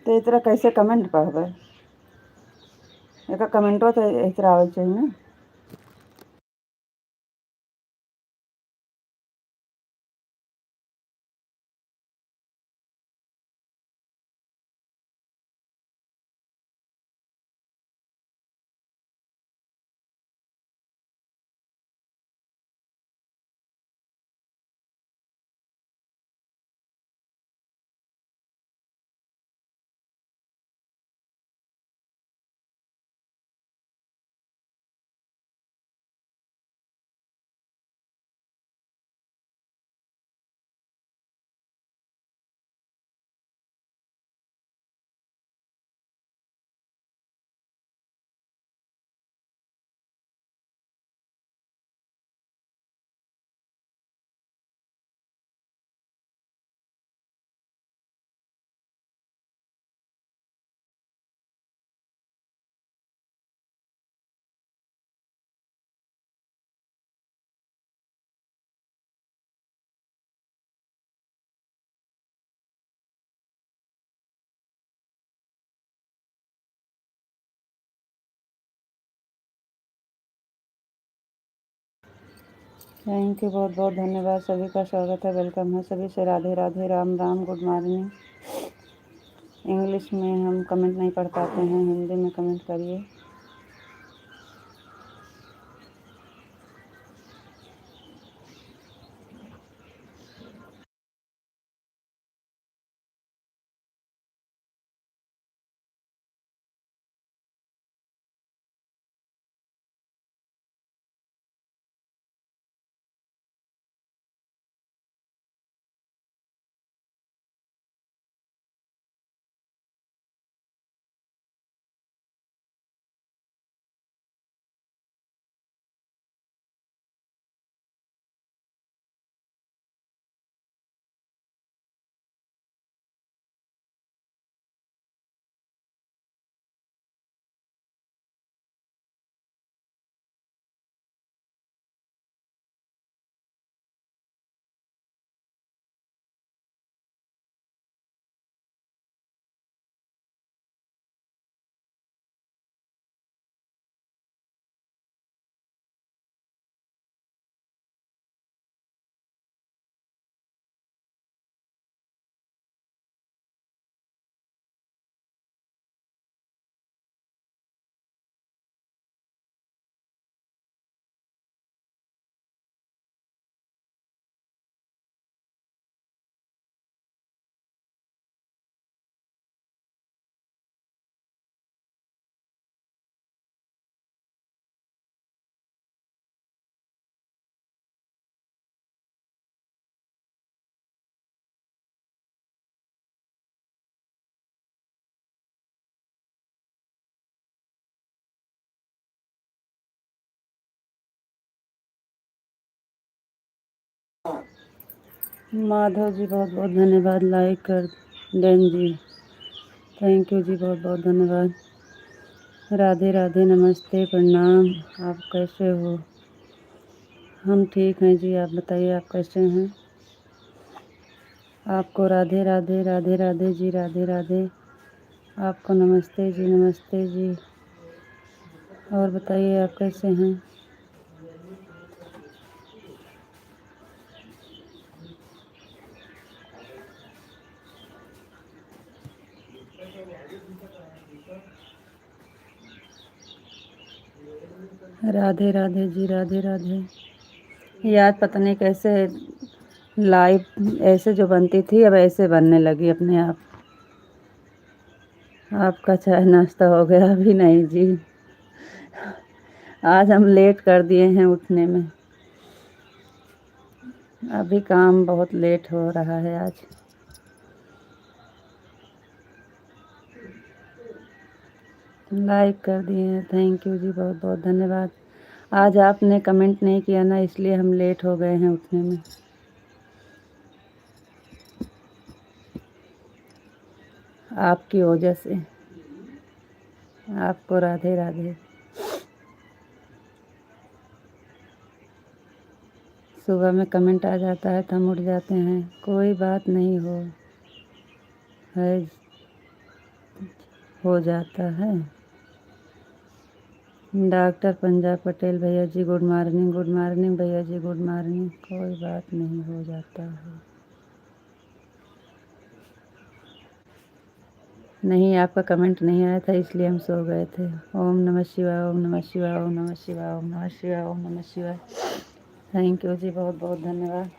तो इतना कैसे कमेंट पढ़बे। एक कमेंटो तो इस तरह आवे चाहिए ना। थैंक यू, बहुत बहुत धन्यवाद। सभी का स्वागत है, वेलकम है सभी से। Radhe Radhe, Ram Ram, good morning. English में हम कमेंट नहीं पढ़ पाते हैं, हिंदी में कमेंट करिए। माधव जी, बहुत बहुत धन्यवाद लाइक कर दें जी। थैंक यू जी, बहुत बहुत धन्यवाद। राधे राधे, नमस्ते, प्रणाम। आप कैसे हो? हम ठीक हैं जी, आप बताइए आप कैसे हैं? आपको राधे राधे, राधे राधे जी, राधे राधे। आपको नमस्ते जी, नमस्ते जी। और बताइए आप कैसे हैं? राधे राधे जी, राधे राधे। यार पता नहीं कैसे लाइव ऐसे जो बनती थी अब ऐसे बनने लगी अपने आप। आपका चाय नाश्ता हो गया? अभी नहीं जी, आज हम लेट कर दिए हैं उठने में। अभी काम बहुत लेट हो रहा है आज। लाइक कर दिए हैं, थैंक यू जी, बहुत बहुत धन्यवाद। आज आपने कमेंट नहीं किया ना, इसलिए हम लेट हो गए हैं उठने में। आपकी वजह से। आपको राधे राधे। सुबह में कमेंट आ जाता है तो हम उठ जाते हैं, कोई बात नहीं हो है। हो जाता है। डॉक्टर पंजाब पटेल भैया जी गुड मॉर्निंग भैया जी गुड मॉर्निंग। कोई बात नहीं, हो जाता है। नहीं, आपका कमेंट नहीं आया था इसलिए हम सो गए थे। ओम नमः शिवाय, ओम नमः शिवाय, ओम नमः शिवाय, ओम नमः शिवाय, ओम नमः शिवाय। थैंक यू जी, बहुत बहुत धन्यवाद।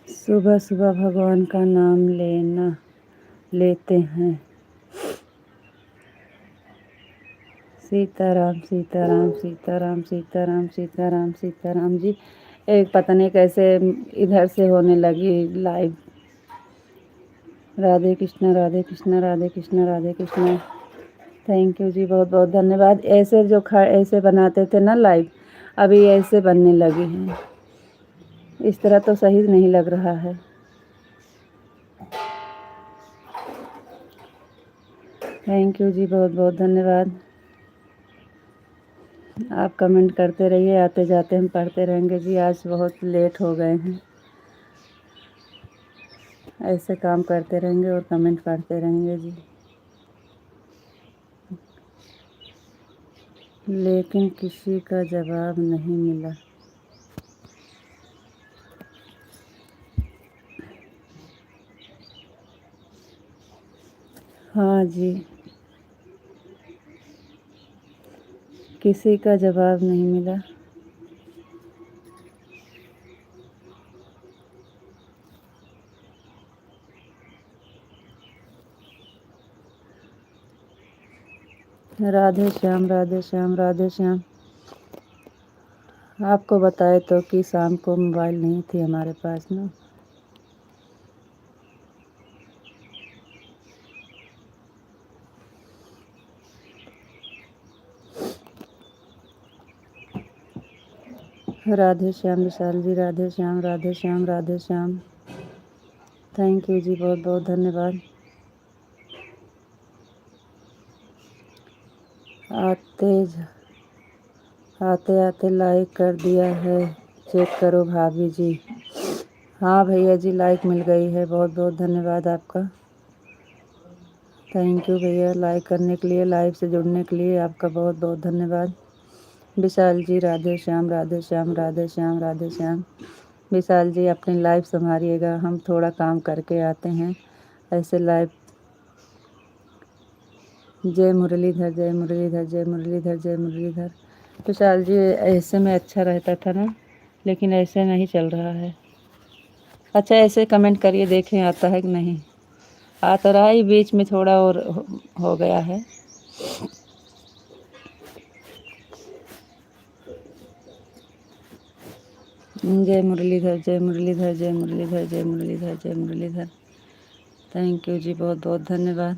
सुबह सुबह भगवान का नाम लेते हैं। सीताराम सीताराम सीताराम सीताराम सीताराम सीताराम जी। एक पता नहीं कैसे इधर से होने लगी live. Radhe Krishna Radhe Krishna Radhe Krishna Radhe Krishna. Thank you जी, बहुत बहुत धन्यवाद। ऐसे जो ऐसे बनाते थे ना लाइव, अभी ऐसे बनने लगी हैं। इस तरह तो सही नहीं लग रहा है। थैंक यू जी, बहुत बहुत धन्यवाद। आप कमेंट करते रहिए, आते जाते हम पढ़ते रहेंगे जी। आज बहुत लेट हो गए हैं। ऐसे काम करते रहेंगे और कमेंट पढ़ते रहेंगे जी। लेकिन किसी का जवाब नहीं मिला। हाँ जी, किसी का जवाब नहीं मिला। राधे श्याम राधे श्याम राधे श्याम। आपको बताए तो कि शाम को मोबाइल नहीं थी हमारे पास ना। राधे श्याम विशाल जी, राधे श्याम राधे श्याम राधे श्याम। थैंक यू जी, बहुत बहुत धन्यवाद। आते आते लाइक कर दिया है, चेक करो भाभी जी। हाँ भैया जी, लाइक मिल गई है, बहुत बहुत धन्यवाद आपका। थैंक यू भैया, लाइक करने के लिए, लाइव से जुड़ने के लिए आपका बहुत बहुत धन्यवाद। विशाल जी राधे श्याम राधे श्याम राधे श्याम राधे श्याम। विशाल जी अपनी लाइफ संभालिएगा, हम थोड़ा काम करके आते हैं ऐसे लाइव। जय मुरलीधर जय मुरलीधर जय मुरलीधर जय मुरलीधर। विशाल जी ऐसे में अच्छा रहता था ना, लेकिन ऐसे नहीं चल रहा है। अच्छा ऐसे कमेंट करिए, देखें आता है कि नहीं। आ तो रहा ही, बीच में थोड़ा और हो गया है। जय मुरलीधर जय मुरलीधर जय मुरलीधर जय मुरलीधर जय मुरलीधर। थैंक यू जी, बहुत बहुत धन्यवाद।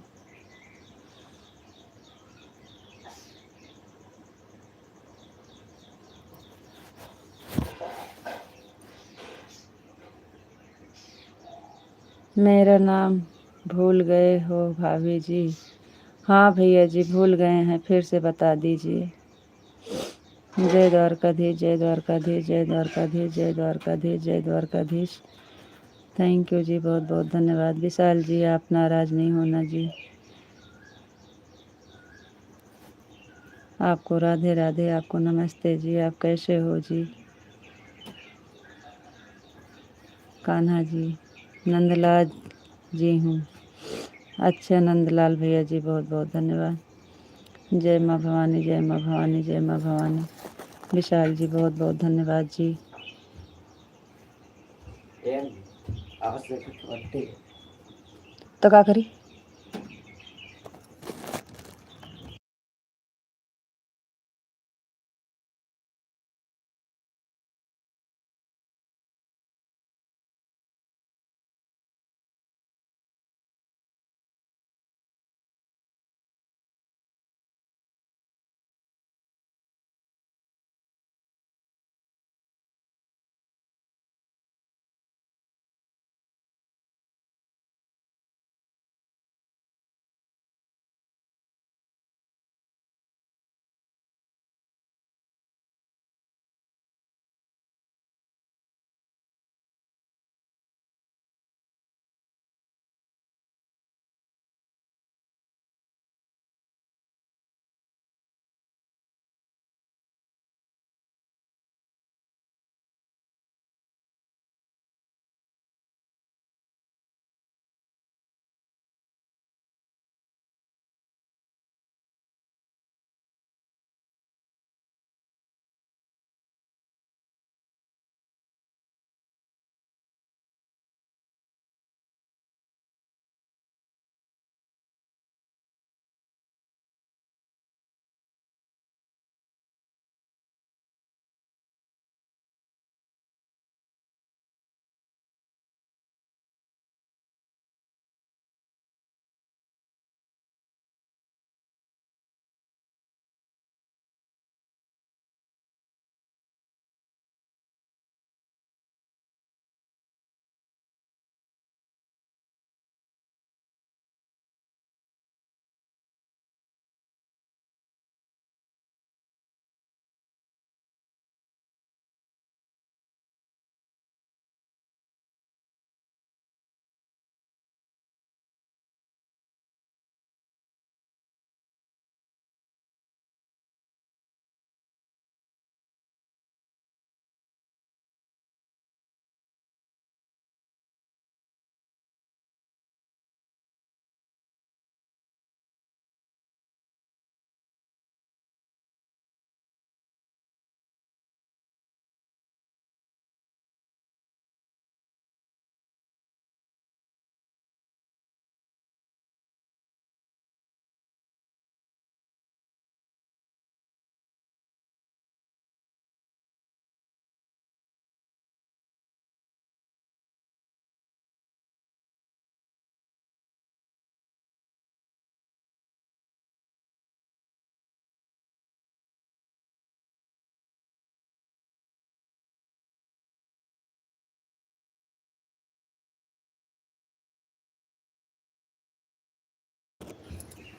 मेरा नाम भूल गए हो भाभी जी। हाँ भैया जी, भूल गए हैं, फिर से बता दीजिए। जय द्वारकाधीश जय द्वारकाधीश जय द्वारकाधीश जय द्वारकाधीश जय द्वारकाधीश। थैंक यू जी, बहुत बहुत धन्यवाद। विशाल जी आप नाराज़ नहीं होना जी। आपको राधे राधे, आपको नमस्ते जी। आप कैसे हो जी? कान्हा जी, नंदलाल जी हूँ। अच्छा नंदलाल भैया जी, बहुत बहुत धन्यवाद। जय माँ भवानी जय माँ भवानी जय माँ भवानी। विशाल जी बहुत बहुत धन्यवाद जी। तो क्या करी?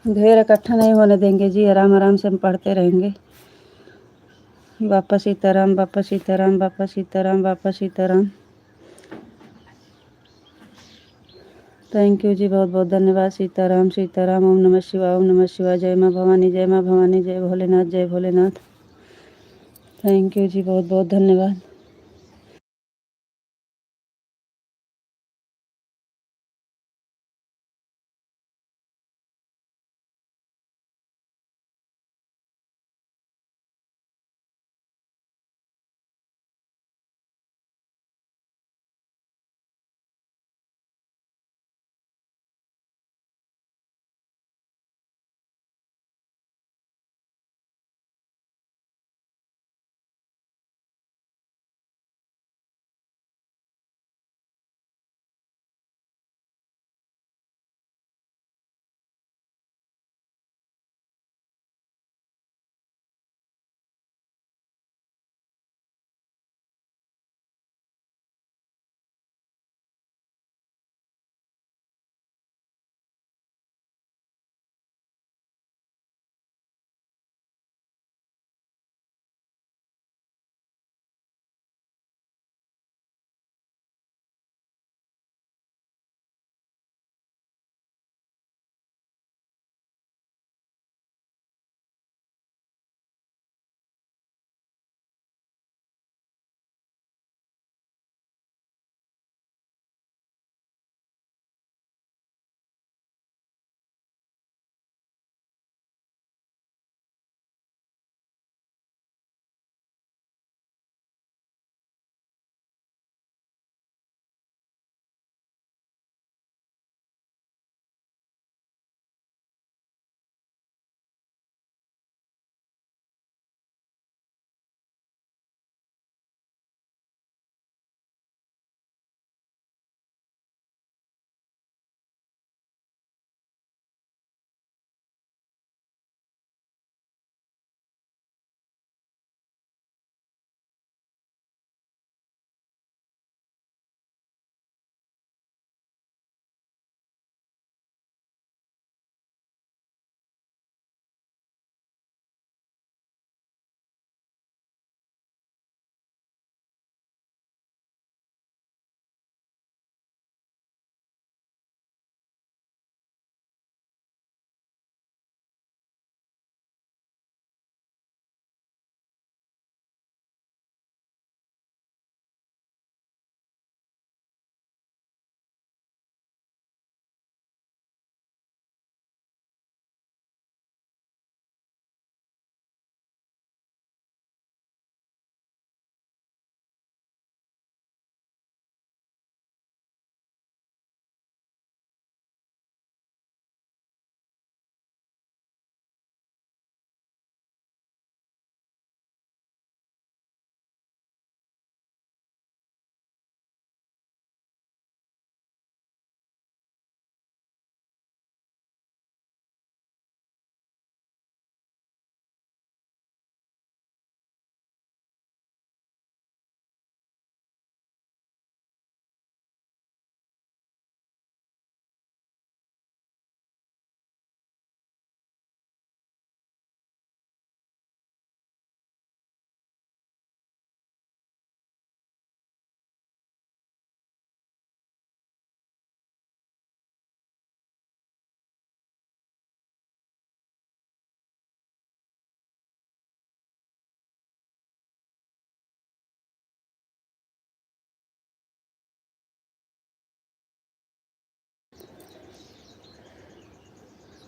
ढेर इकट्ठा नहीं होने देंगे जी, आराम आराम से हम पढ़ते रहेंगे। बापा सीताराम, बापा सीताराम, बापा सीताराम, बापा सीताराम। थैंक यू जी, बहुत बहुत धन्यवाद। सीताराम सीताराम, ओम नमः शिवाय, ओम नमः शिवाय। जय माँ भवानी, जय माँ भवानी, जय भोलेनाथ, जय भोलेनाथ। थैंक यू जी, बहुत बहुत धन्यवाद।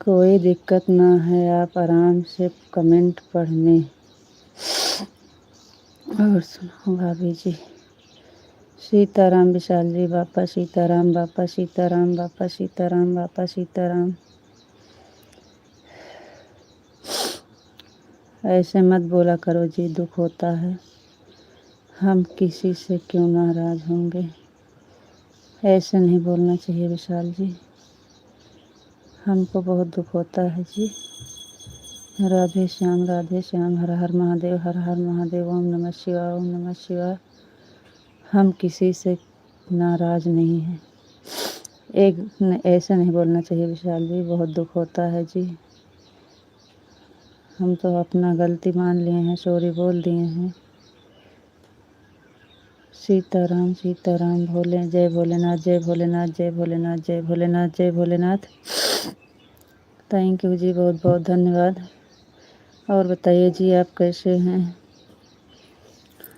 कोई दिक्कत ना है, आप आराम से कमेंट पढ़ने। और सुनो भाभी जी। सीताराम विशाल जी, बापा सीताराम, बापा सीताराम, बापा सीताराम, बापा सीताराम। ऐसे मत बोला करो जी, दुख होता है। हम किसी से क्यों नाराज होंगे, ऐसे नहीं बोलना चाहिए विशाल जी। हमको बहुत दुख होता है जी। राधे श्याम, हर हर महादेव, हर हर महादेव, ओम नमः शिवाय, ओम नमः शिवाय। हम किसी से नाराज नहीं हैं। ऐसे नहीं बोलना चाहिए विशाल जी, बहुत दुख होता है जी। हम तो अपना गलती मान लिए हैं, सॉरी बोल दिए हैं। सीताराम सीताराम, भोले, जय भोलेनाथ, जय भोलेनाथ, जय भोलेनाथ, जय भोलेनाथ, जय भोलेनाथ। थैंक यू जी, बहुत बहुत धन्यवाद। और बताइए जी, आप कैसे हैं?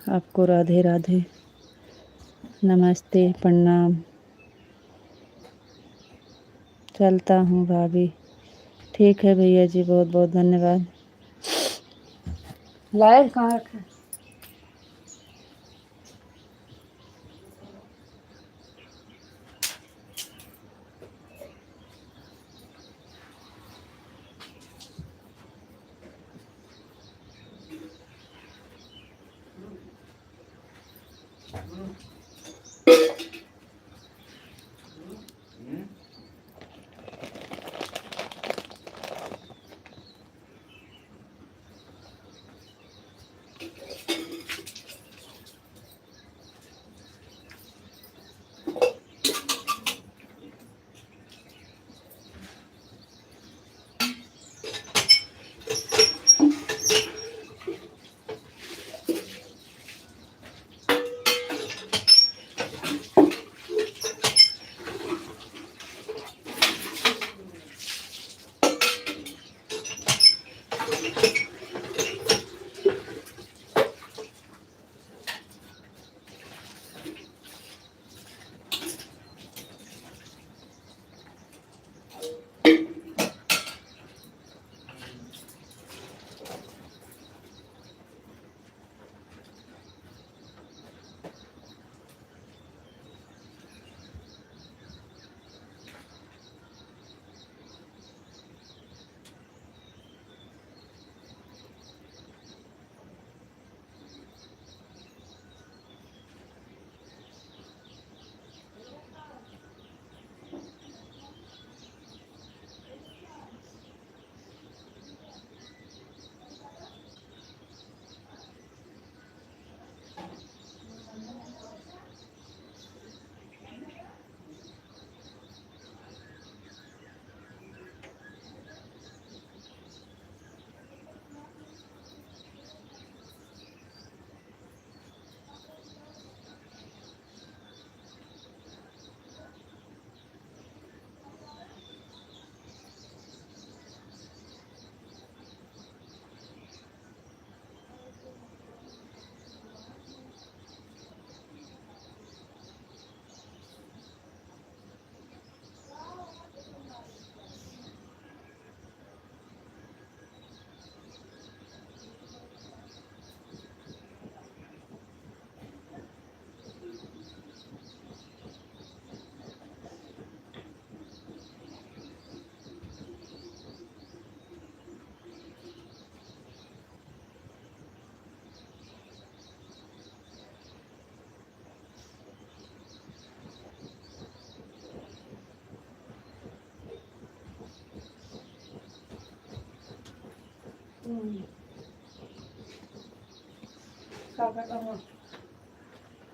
आपको राधे राधे, नमस्ते, प्रणाम। चलता हूँ भाभी। ठीक है भैया जी, बहुत बहुत धन्यवाद। लाइव कहाँ रखे?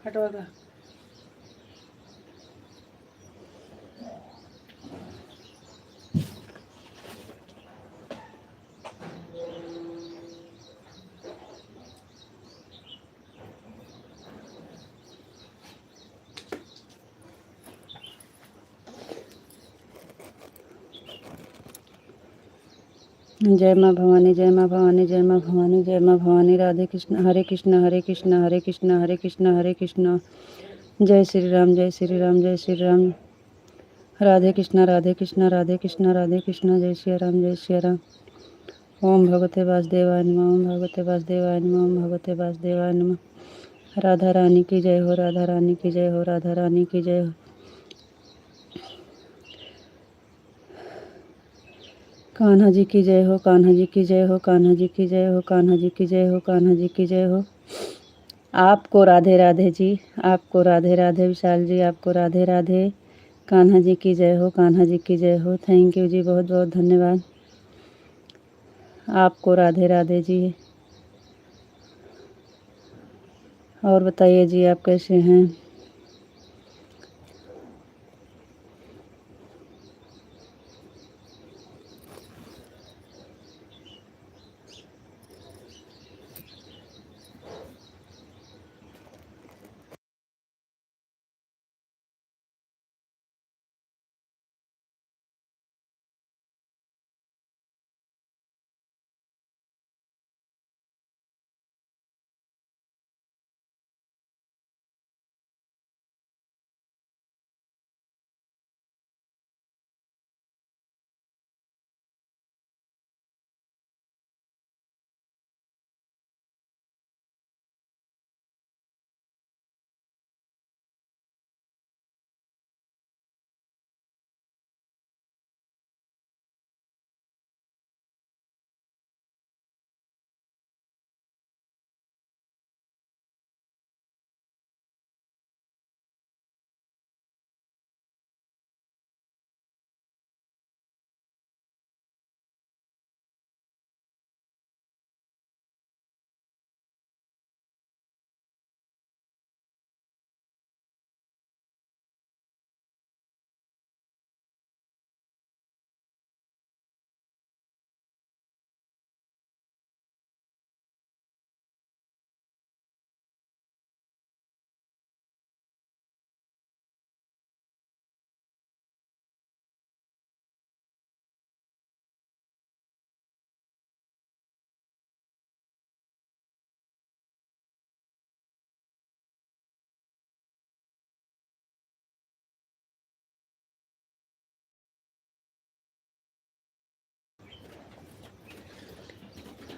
हटवा दो। जय माँ भवानी, जय माँ भवानी, जय माँ भवानी, जय माँ भवानी। राधे कृष्ण, हरे कृष्ण, हरे कृष्ण, हरे कृष्ण, हरे कृष्ण, हरे कृष्ण। जय श्री राम, जय श्री राम, जय श्री राम। राधे कृष्णा राधे कृष्णा राधे कृष्णा राधे कृष्णा। जय श्री राम जय श्री राम। ओम भगवते वासुदेवाय नमः ओम भगवते वासुदेवाय नमः ओम भगवते वासुदेवाय नमः। राधा रानी की जय हो राधा रानी की जय हो राधा रानी की जय हो। कान्हा जी की जय हो कान्हा जी की जय हो कान्हा जी की जय हो कान्हा जी की जय हो कान्हा जी की जय हो। आपको राधे राधे जी, आपको राधे राधे विशाल जी, आपको राधे राधे। कान्हा जी की जय हो कान्हा जी की जय हो। थैंक यू जी, बहुत बहुत धन्यवाद। आपको राधे राधे जी। और बताइए जी, आप कैसे हैं?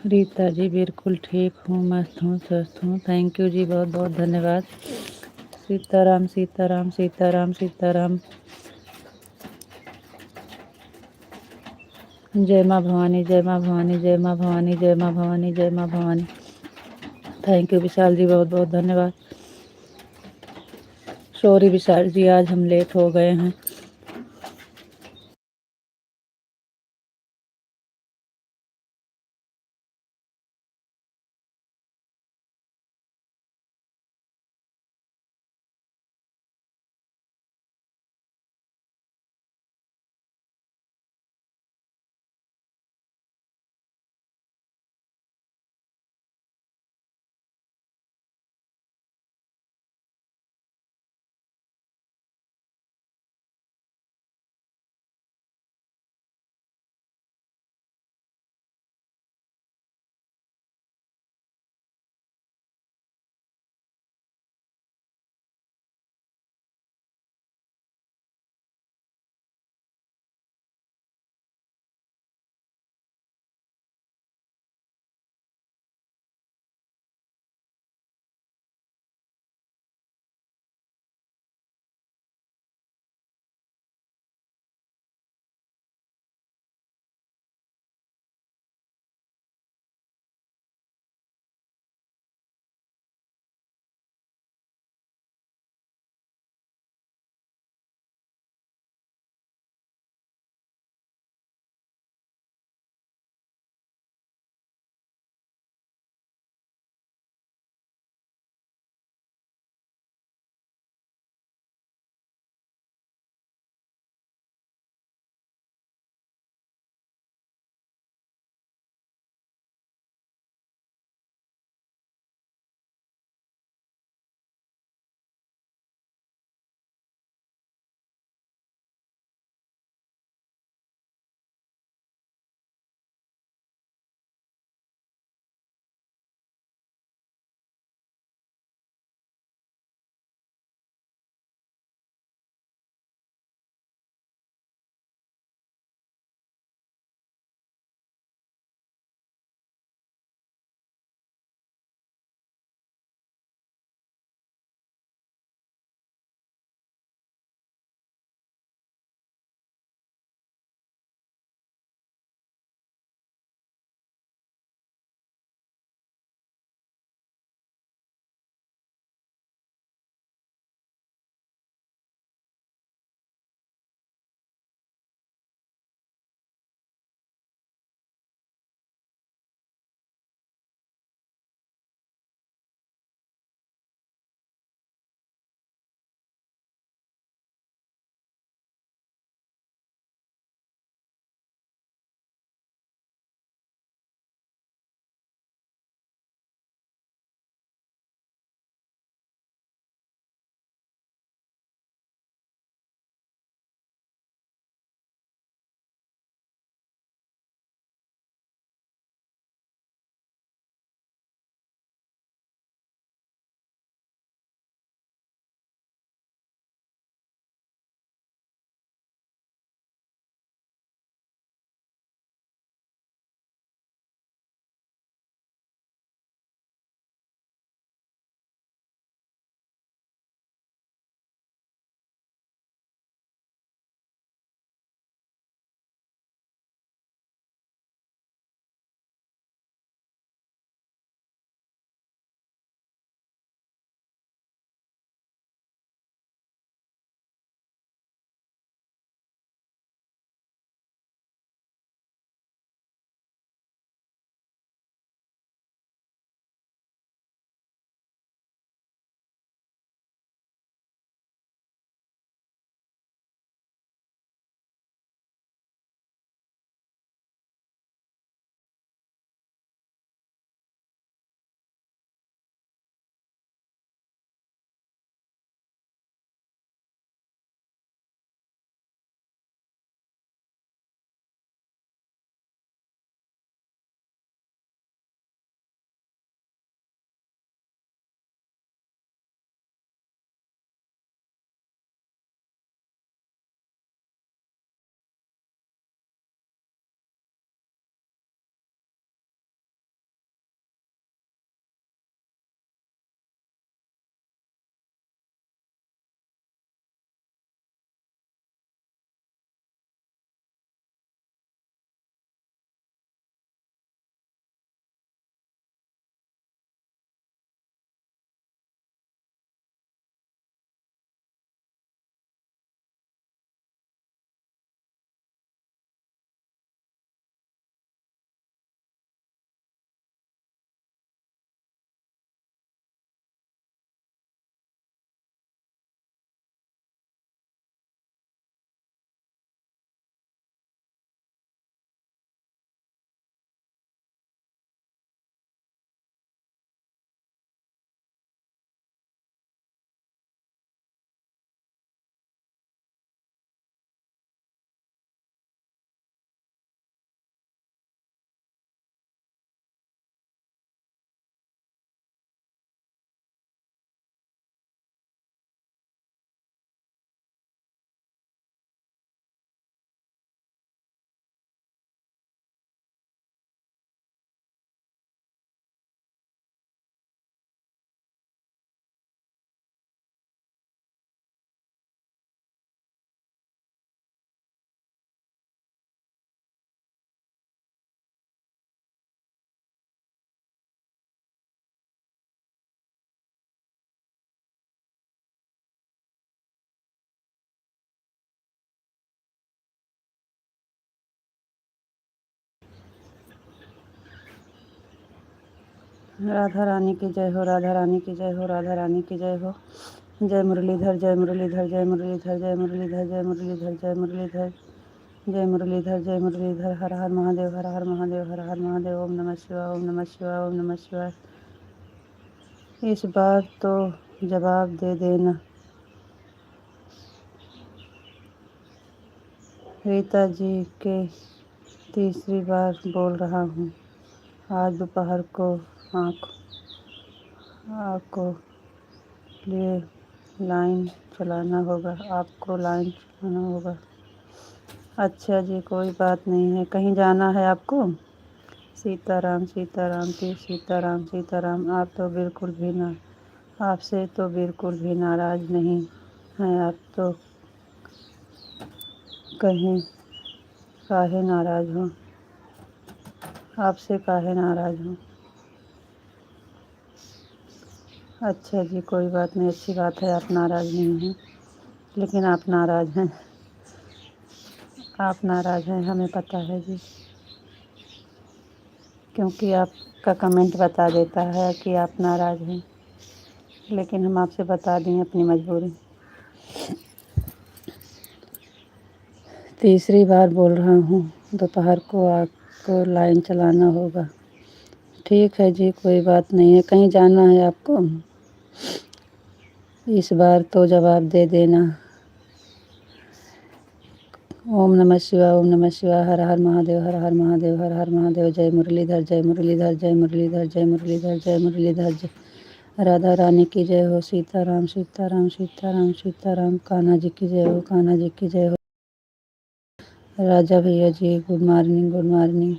रीता जी बिल्कुल ठीक हूँ, मस्त हूँ, स्वस्थ हूँ। थैंक यू जी, बहुत बहुत धन्यवाद। सीताराम सीताराम सीताराम सीताराम। जय माँ भवानी जय माँ भवानी जय माँ भवानी जय माँ भवानी जय माँ भवानी। थैंक यू विशाल जी, बहुत बहुत धन्यवाद। सॉरी विशाल जी, आज हम लेट हो गए हैं। राधा रानी की जय हो, राधा रानी की जय हो, राधा रानी की जय हो। जय मुरलीधर, जय मुरलीधर, जय मुरलीधर, जय मुरलीधर, जय मुरलीधर, जय मुरलीधर, जय मुरलीधर, जय मुरलीधर। हर हर महादेव, हर हर महादेव, हर हर महादेव। ओम नमः शिवाय, ओम नमः शिवाय, ओम नमः शिवाय। इस बार तो जवाब दे देना। रीता जी के तीसरी बार बोल रहा हूँ। आज दोपहर को आपको लिए लाइन चलाना होगा, आपको लाइन चलाना होगा। अच्छा जी, कोई बात नहीं है। कहीं जाना है आपको? सीताराम, सीताराम जी, सीताराम, सीताराम। आप तो बिल्कुल भी ना आपसे तो बिल्कुल भी नाराज़ नहीं हैं। आप तो कहीं काहे नाराज़ हो? आपसे काहे नाराज़ हो? अच्छा जी, कोई बात नहीं, अच्छी बात है आप नाराज़ नहीं हैं, लेकिन आप नाराज़ हैं। आप नाराज़ हैं, हमें पता है जी, क्योंकि आपका कमेंट बता देता है कि आप नाराज़ हैं, लेकिन हम आपसे बता दें अपनी मजबूरी। तीसरी बार बोल रहा हूँ, दोपहर को आपको लाइन चलाना होगा। ठीक है जी, कोई बात नहीं है। कहीं जाना है आपको? इस बार तो जवाब दे देना। ओम नमः शिवाय, ओम नमः शिवाय। हर हर महादेव, हर हर महादेव, हर हर महादेव। जय मुरलीधर, जय मुरलीधर, जय मुरलीधर, जय मुरलीधर, जय मुरलीधर, जय राधा रानी की जय हो। सीताराम, सीताराम, सीताराम, सीताराम। कान्हा जी की जय हो, कान्हा जी की जय हो। राजा भैया ji, good morning, good morning.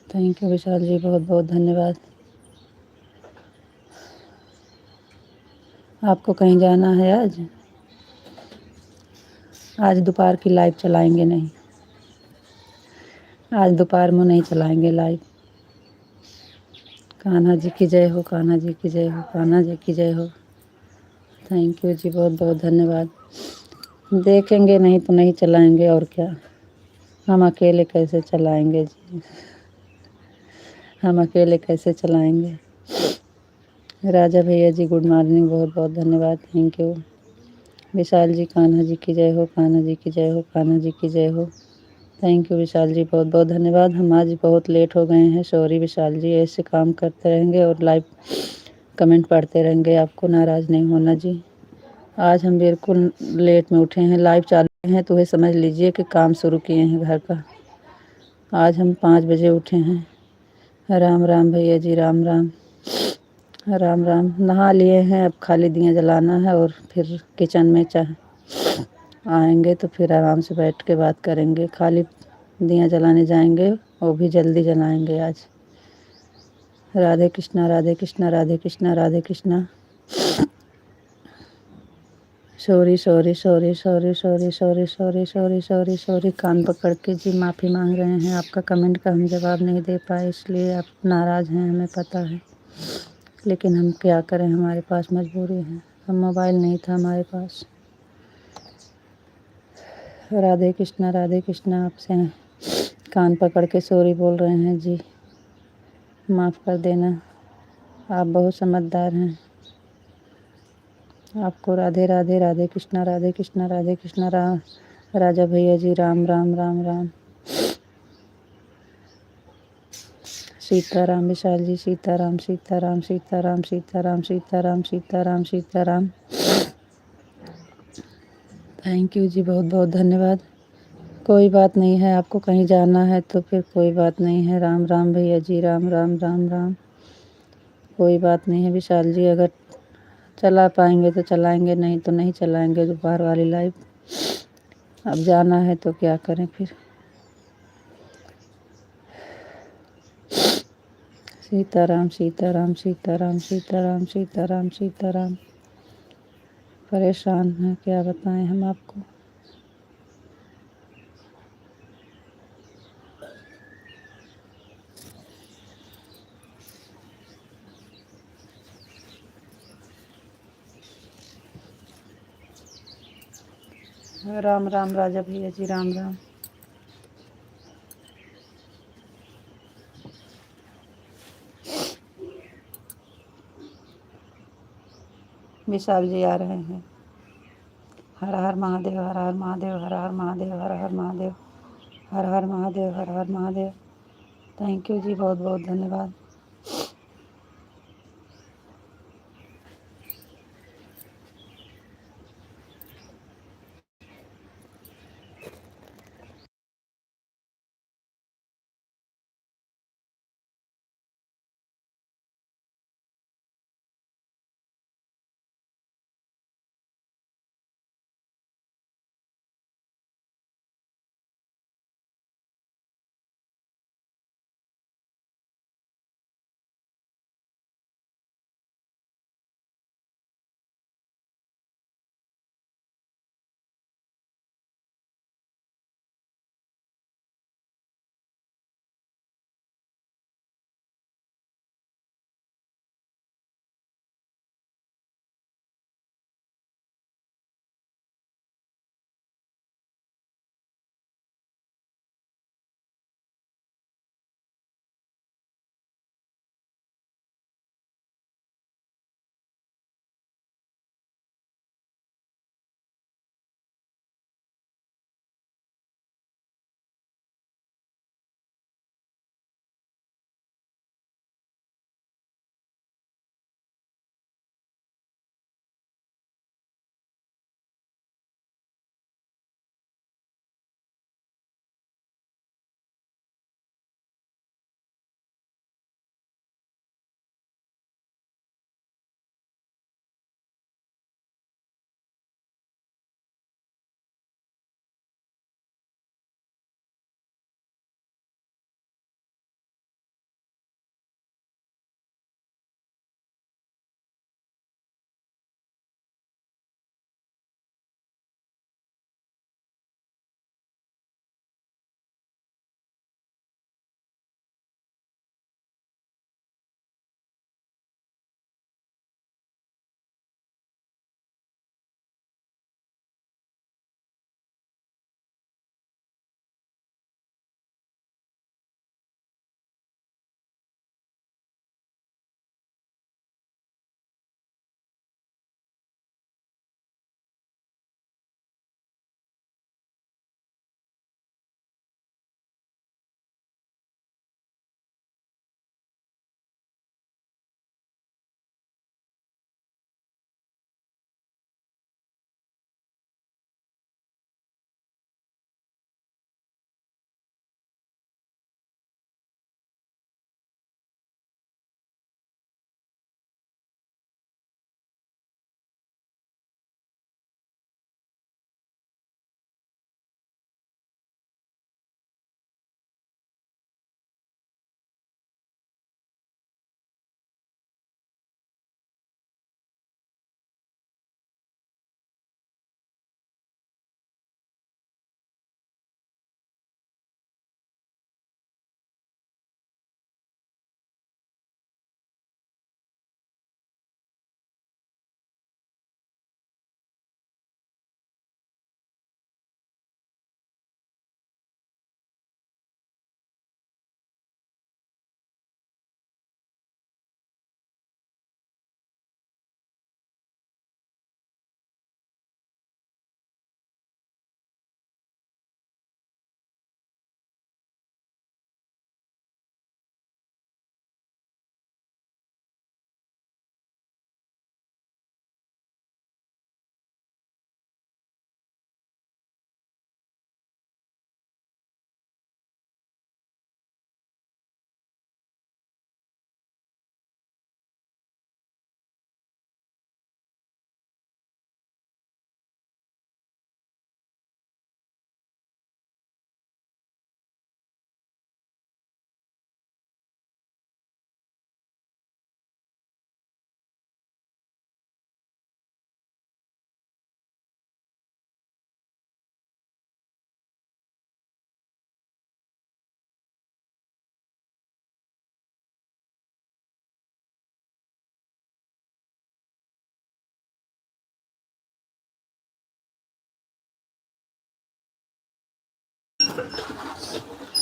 Thank you Vishal ji, बहुत बहुत धन्यवाद। आपको कहीं जाना है आज? आज दोपहर की लाइव चलाएंगे नहीं, आज दोपहर में नहीं चलाएंगे लाइव। कान्हा जी की जय हो, कान्हा जी की जय हो, कान्हा जी की जय हो। थैंक यू जी, बहुत बहुत धन्यवाद। देखेंगे नहीं तो नहीं चलाएंगे, और क्या। हम अकेले कैसे चलाएंगे जी, हम अकेले कैसे चलाएंगे। राजा भैया जी, गुड मॉर्निंग, बहुत बहुत धन्यवाद, थैंक यू। विशाल जी, कान्हा जी की जय हो, कान्हा जी की जय हो, कान्हा जी की जय हो। थैंक यू विशाल जी, बहुत बहुत धन्यवाद। हम आज बहुत लेट हो गए हैं, सॉरी विशाल जी। ऐसे काम करते रहेंगे और लाइव कमेंट पढ़ते रहेंगे, आपको नाराज़ नहीं होना जी। आज हम बिल्कुल लेट में उठे हैं, लाइव चालू हैं तो वह समझ लीजिए कि काम शुरू किए हैं घर का। आज हम 5 बजे उठे हैं। राम राम भैया जी, राम राम, राम राम। नहा लिए हैं, अब खाली दिया जलाना है और फिर किचन में आएंगे तो फिर आराम से बैठ के बात करेंगे। खाली दिया जलाने जाएंगे, वो भी जल्दी जलाएंगे आज। Radhe Krishna, Radhe Krishna, Radhe Krishna, Radhe Krishna. Sorry sorry sorry sorry sorry sorry sorry sorry sorry sorry. कान पकड़ के जी माफ़ी मांग रहे हैं। आपका कमेंट का हम जवाब नहीं दे पाए, इसलिए आप नाराज़ हैं, हमें पता है, लेकिन हम क्या करें, हमारे पास मजबूरी है। हम मोबाइल नहीं था हमारे पास। राधे कृष्णा, राधे कृष्णा। आपसे कान पकड़ के सॉरी बोल रहे हैं जी, माफ़ कर देना, आप बहुत समझदार हैं। आपको राधे राधे, राधे कृष्णा, राधे कृष्णा, राधे कृष्णा। राजा भैया जी, राम राम, राम राम। सीताराम विशाल जी, सीताराम, सीताराम, सीताराम, सीताराम, सीताराम, सीताराम, सीताराम। थैंक यू जी, बहुत बहुत धन्यवाद। कोई बात नहीं है, आपको कहीं जाना है तो फिर कोई बात नहीं है। राम राम भैया जी, राम राम, राम राम। कोई बात नहीं है विशाल जी, अगर चला पाएंगे तो चलाएंगे, नहीं तो नहीं चलाएंगे दोपहर वाली लाइव। अब जाना है तो क्या करें फिर। सीताराम, सीताराम, सीताराम, सीताराम, सीताराम, सीताराम। परेशान हैं, क्या बताएं हम आपको। राम राम राजा भैया जी, राम राम। विशाल जी आ रहे हैं। हर हर महादेव, हर हर महादेव, हर हर महादेव, हर हर महादेव, हर हर महादेव, हर हर महादेव। थैंक यू जी, बहुत बहुत धन्यवाद।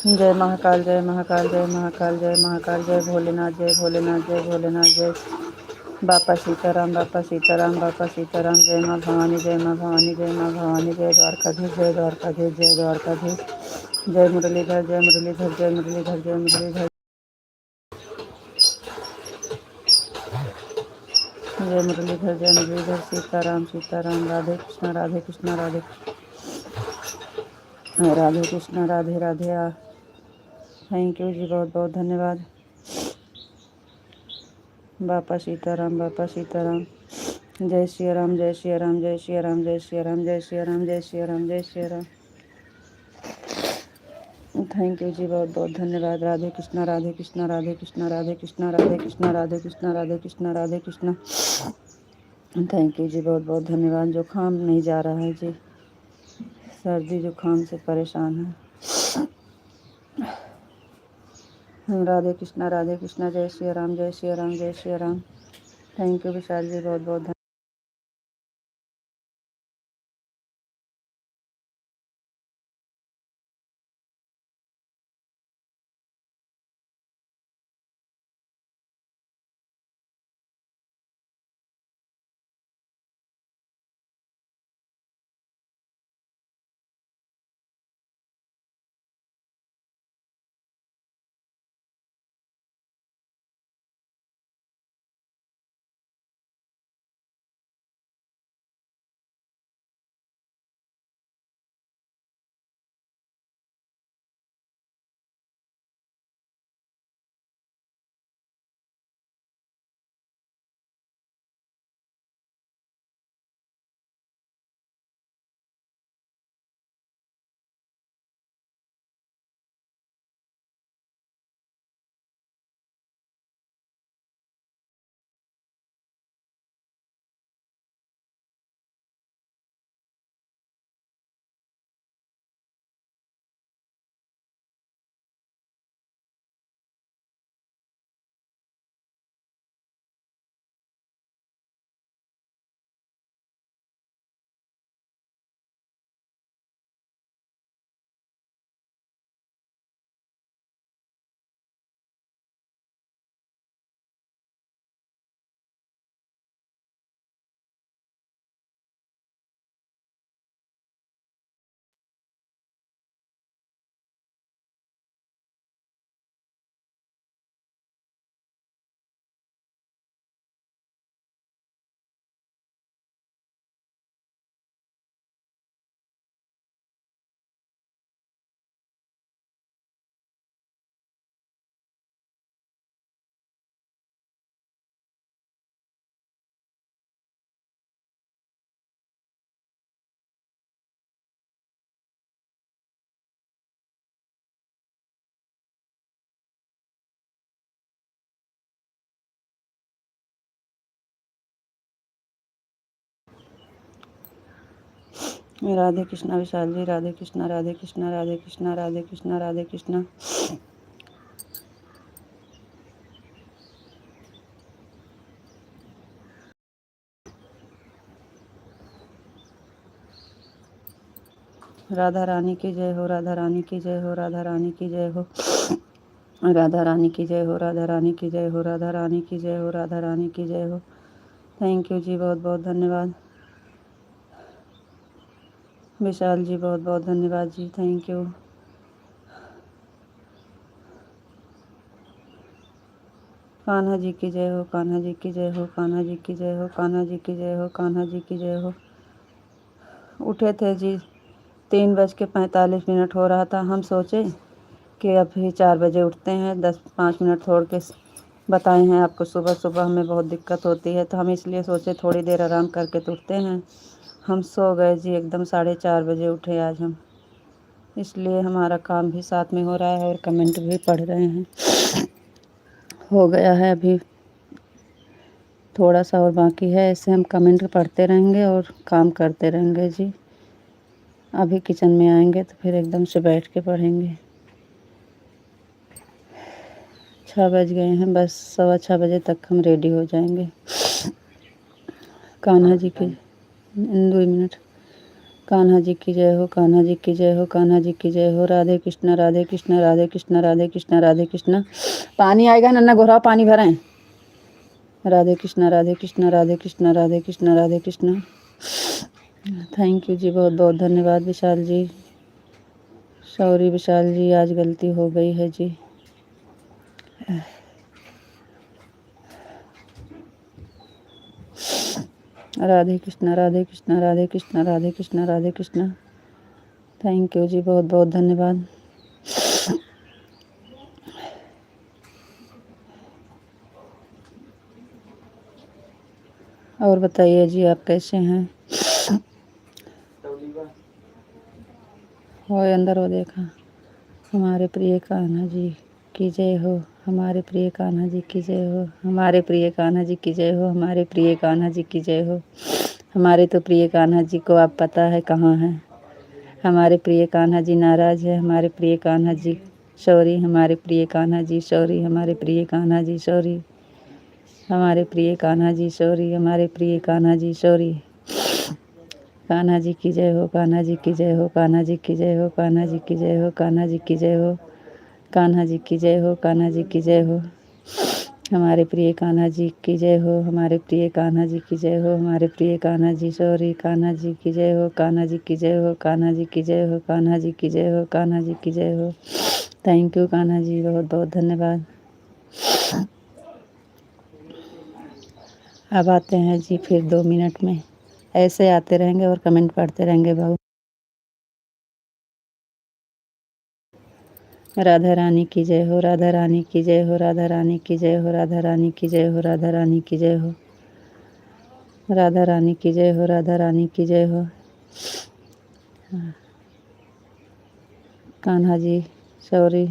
जय महाकाल, जय महाकाल, जय महाकाल, जय महाकाल, जय भोलेनाथ, जय भोलेनाथ, जय भोलेनाथ, जय बापा सीताराम, बापा सीताराम, बापा सीताराम। जय माँ भवानी, जय माँ भवानी, जय माँ भवानी। जय द्वारकाधीश, जय द्वारकाधीश, जय द्वारकाधीश। जय मुरलीधर, जय मुरलीधर, जय मुरलीधर, जय मुरलीधर। जय मुरलीधर, जय मुरलीधर। सीताराम, सीताराम। राधे कृष्णा, राधे कृष्णा, राधे राधे कृष्णा, राधे राधे। थैंक यू जी, बहुत बहुत धन्यवाद। बापा सीताराम, बापा सीताराम। जय श्री राम, जय श्री राम, जय श्री राम, जय श्री राम, जय श्री राम, जय श्री राम, जय श्री राम। थैंक यू जी, बहुत बहुत धन्यवाद। राधे कृष्णा, राधे कृष्णा, राधे कृष्णा, राधे कृष्णा, राधे कृष्णा, राधे कृष्णा, राधे कृष्णा, राधे कृष्णा। थैंक यू जी, बहुत बहुत धन्यवाद। जुकाम नहीं जा रहा है जी, सर्दी जुकाम से परेशान है। राधे कृष्णा, राधे कृष्णा। जय श्री राम, जय श्री राम, जय श्री राम। थैंक यू विशाल जी, बहुत बहुत धन्यवाद। राधे कृष्णा विशाल जी, राधे कृष्णा, राधे कृष्णा, राधे कृष्णा, राधे कृष्णा, राधे कृष्णा। राधा रानी की जय हो, राधा रानी की जय हो, राधा रानी की जय हो, राधा रानी की जय हो, राधा रानी की जय हो, राधा रानी की जय हो, राधा रानी की जय हो। थैंक यू जी, बहुत बहुत धन्यवाद। विशाल जी, बहुत बहुत धन्यवाद जी, थैंक यू। कान्हा जी की जय हो, कान्हा जी की जय हो, कान्हा जी की जय हो, कान्हा जी की जय हो, कान्हा जी की जय हो। उठे थे जी, 3:45 हो रहा था। हम सोचे कि अभी 4 बजे उठते हैं, 10-5 मिनट छोड़ के बताए हैं आपको। सुबह सुबह हमें बहुत दिक्कत होती है, तो हम इसलिए सोचे थोड़ी देर आराम करके तो उठते हैं। हम सो गए जी, एकदम 4:30 बजे उठे आज हम। इसलिए हमारा काम भी साथ में हो रहा है और कमेंट भी पढ़ रहे हैं। हो गया है अभी थोड़ा सा और बाकी है, ऐसे हम कमेंट पढ़ते रहेंगे और काम करते रहेंगे जी। अभी किचन में आएंगे तो फिर एकदम से बैठ के पढ़ेंगे। 6 बज गए हैं, बस 6:15 बजे तक हम रेडी हो जाएंगे। कान्हा जी की 2 मिनट। कान्हा जी की जय हो, कान्हा जी की जय हो, कान्हा जी की जय हो। राधे कृष्णा, राधे कृष्णा, राधे कृष्णा, राधे कृष्णा, राधे कृष्णा। पानी आएगा, नन्ना घोरा पानी भरें। राधे कृष्णा, राधे कृष्णा, राधे कृष्णा, राधे कृष्णा, राधे कृष्णा। थैंक यू जी, बहुत बहुत धन्यवाद विशाल जी। सॉरी विशाल जी, आज गलती हो गई है जी। राधे कृष्णा, राधे कृष्णा, राधे कृष्णा, राधे कृष्णा, राधे कृष्णा। थैंक यू जी, बहुत बहुत धन्यवाद। और बताइए जी, आप कैसे हैं? हो अंदर हो देखा। हमारे प्रिय कान्हा जी की जय हो, हमारे प्रिय कान्हा जी की जय हो, हमारे प्रिय कान्हा जी की जय हो, हमारे प्रिय कान्हा जी की जय हो। हमारे तो प्रिय कान्हा जी को आप पता है कहाँ हैं। हमारे प्रिय कान्हा जी नाराज है, हमारे प्रिय कान्हा जी सॉरी, हमारे प्रिय कान्हा जी सॉरी, हमारे प्रिय कान्हा जी सॉरी, हमारे प्रिय कान्हा जी सॉरी, हमारे प्रिय कान्हा जी सॉरी। कान्हा जी की जय हो, कान्हा जी की जय हो, कान्हा जी की जय हो, कान्हा जी की जय हो, कान्हा जी की जय हो, कान्हा जी की जय हो, कान्हा जी की जय हो। हमारे प्रिय कान्हा जी की जय हो, हमारे प्रिय कान्हा जी की जय हो, हमारे प्रिय कान्हा जी सॉरी, कान्हा जी की जय हो, कान्हा जी की जय हो, कान्हा जी की जय हो, कान्हा जी की जय हो, कान्हा जी की जय हो। थैंक यू कान्हा जी, बहुत बहुत धन्यवाद। अब आते हैं जी फिर 2 मिनट में, ऐसे आते रहेंगे और कमेंट पढ़ते रहेंगे बहुत। राधा रानी की जय हो, राधा रानी की जय हो, राधा रानी की जय हो, राधा रानी की जय हो, राधा रानी की जय हो, राधा रानी की जय हो, राधा रानी की जय हो। कान्हा जी सॉरी।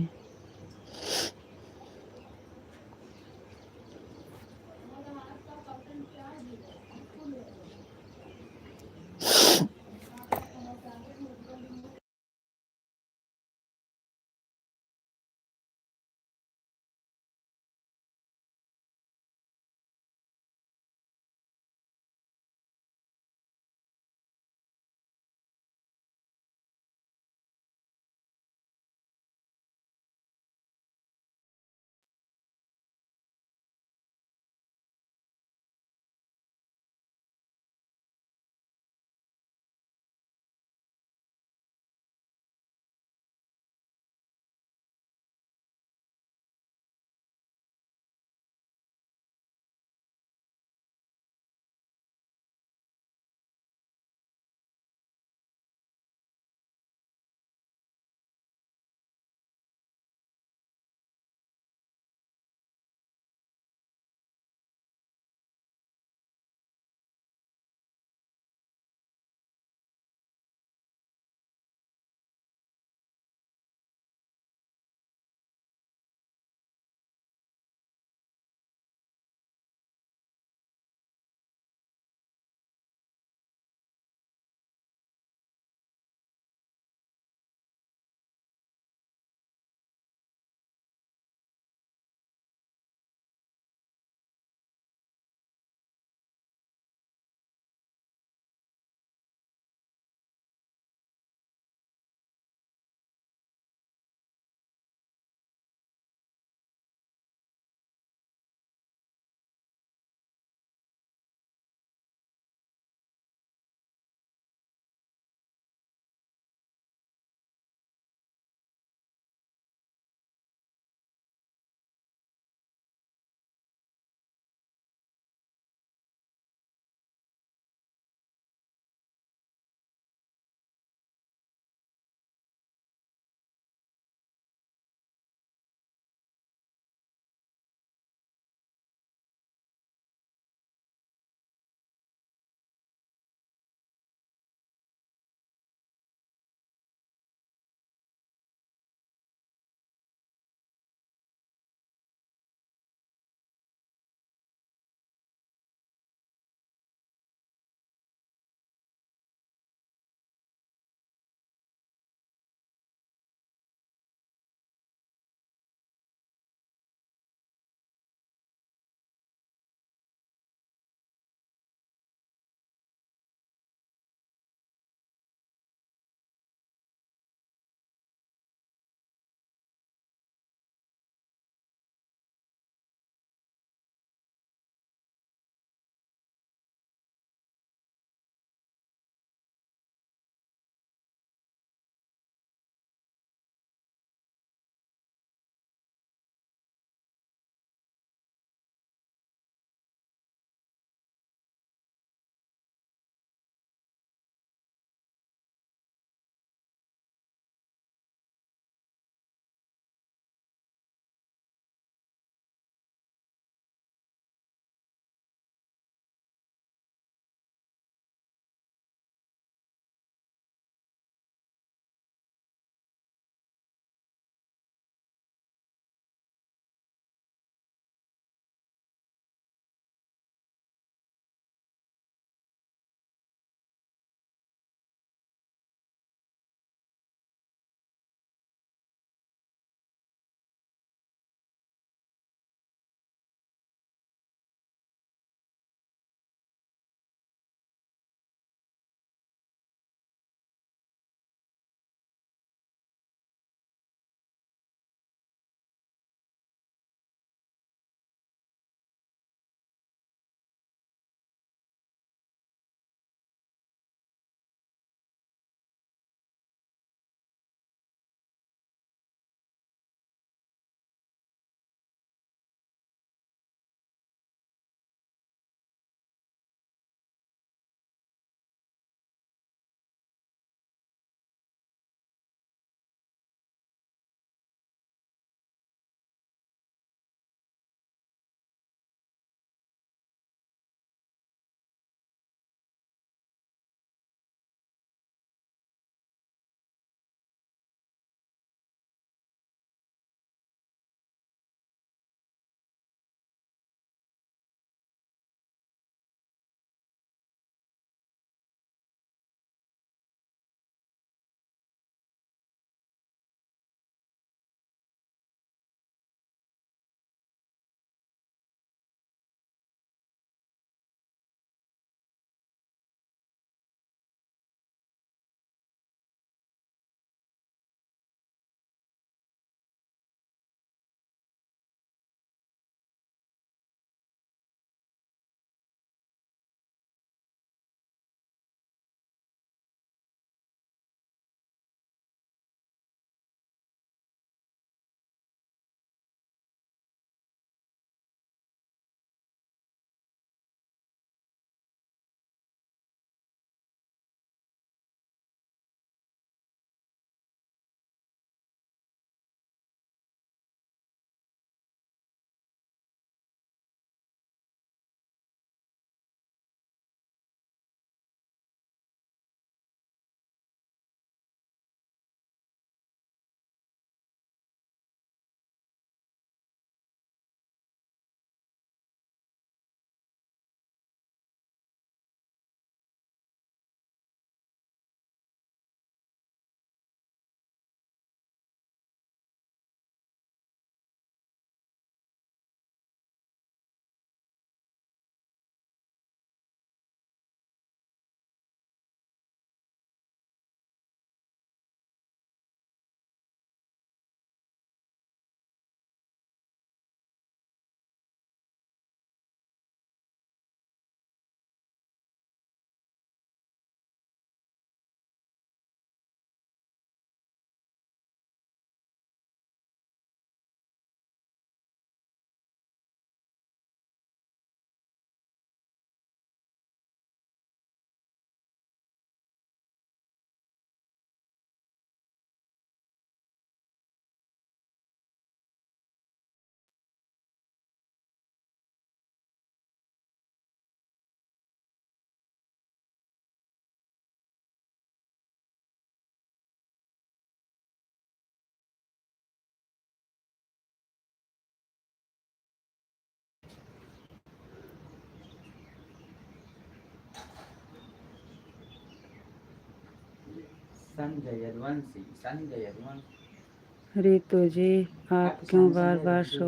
रितु जी आप क्यों बार बार सो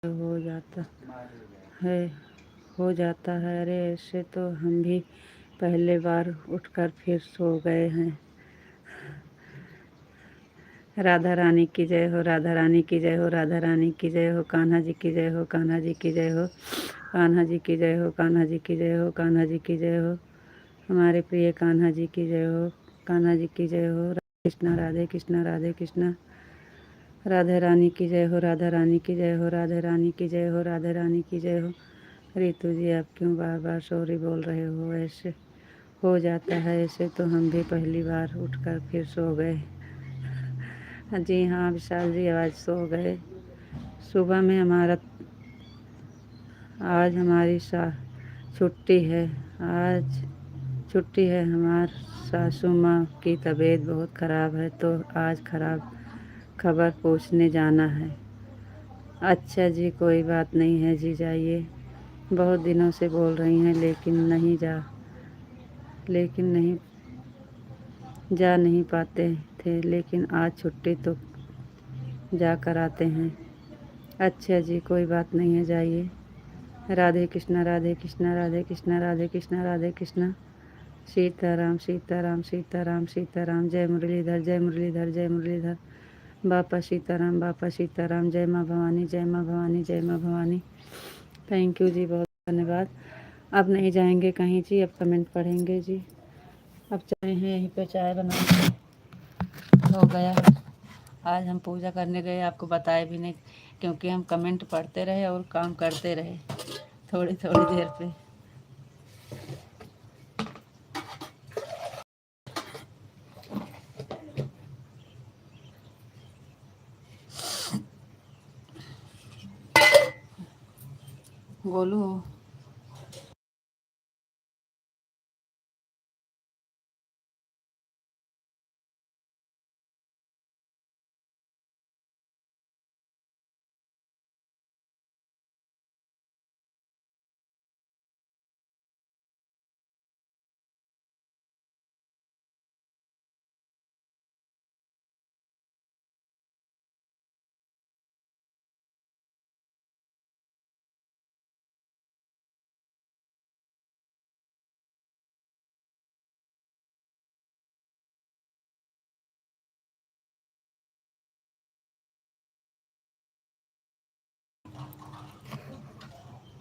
हो जाता है हो जाता है? अरे ऐसे तो हम भी पहले बार उठकर फिर सो गए हैं। राधा रानी की जय हो, राधा रानी की जय हो, राधा रानी की जय हो, कान्हा जी की जय हो, कान्हा जी की जय हो, कान्हा जी की जय हो, कान्हा जी की जय हो, कान्हा जी की जय हो, हमारे प्रिय कान्हा जी की जय हो, कान्हा जी की जय हो। कृष्णा राधे कृष्णा राधे कृष्णा। राधा रानी की जय हो, राधा रानी की जय हो, राधा रानी की जय हो, राधा रानी की जय हो। रितु जी आप क्यों बार बार सॉरी बोल रहे हो? ऐसे हो जाता है, ऐसे तो हम भी पहली बार उठकर फिर सो गए। जी हाँ विशाल जी आज सो गए। सुबह में आज हमारी छुट्टी है। आज छुट्टी है। हमार सासू माँ की तबीयत बहुत ख़राब है तो आज खबर पूछने जाना है। अच्छा जी कोई बात नहीं है जी, जाइए। बहुत दिनों से बोल रही हैं लेकिन नहीं जा नहीं पाते थे, लेकिन आज छुट्टी तो जा कर आते हैं। अच्छा जी कोई बात नहीं है, जाइए। राधे कृष्णा राधे कृष्णा राधे कृष्णा राधे कृष्णा राधे कृष्णा। सीताराम सीताराम सीताराम सीताराम। जय मुरलीधर जय मुरलीधर जय मुरलीधर। बापा सीताराम बापा सीताराम। जय माँ भवानी जय माँ भवानी जय माँ भवानी। थैंक यू जी, बहुत धन्यवाद। अब नहीं जाएंगे कहीं जी, अब कमेंट पढ़ेंगे जी। अब चाय हैं यहीं पे, चाय बना के हो गया। आज हम पूजा करने गए, आपको बताया भी नहीं क्योंकि हम कमेंट पढ़ते रहे और काम करते रहे थोड़ी थोड़ी देर पे। गोलू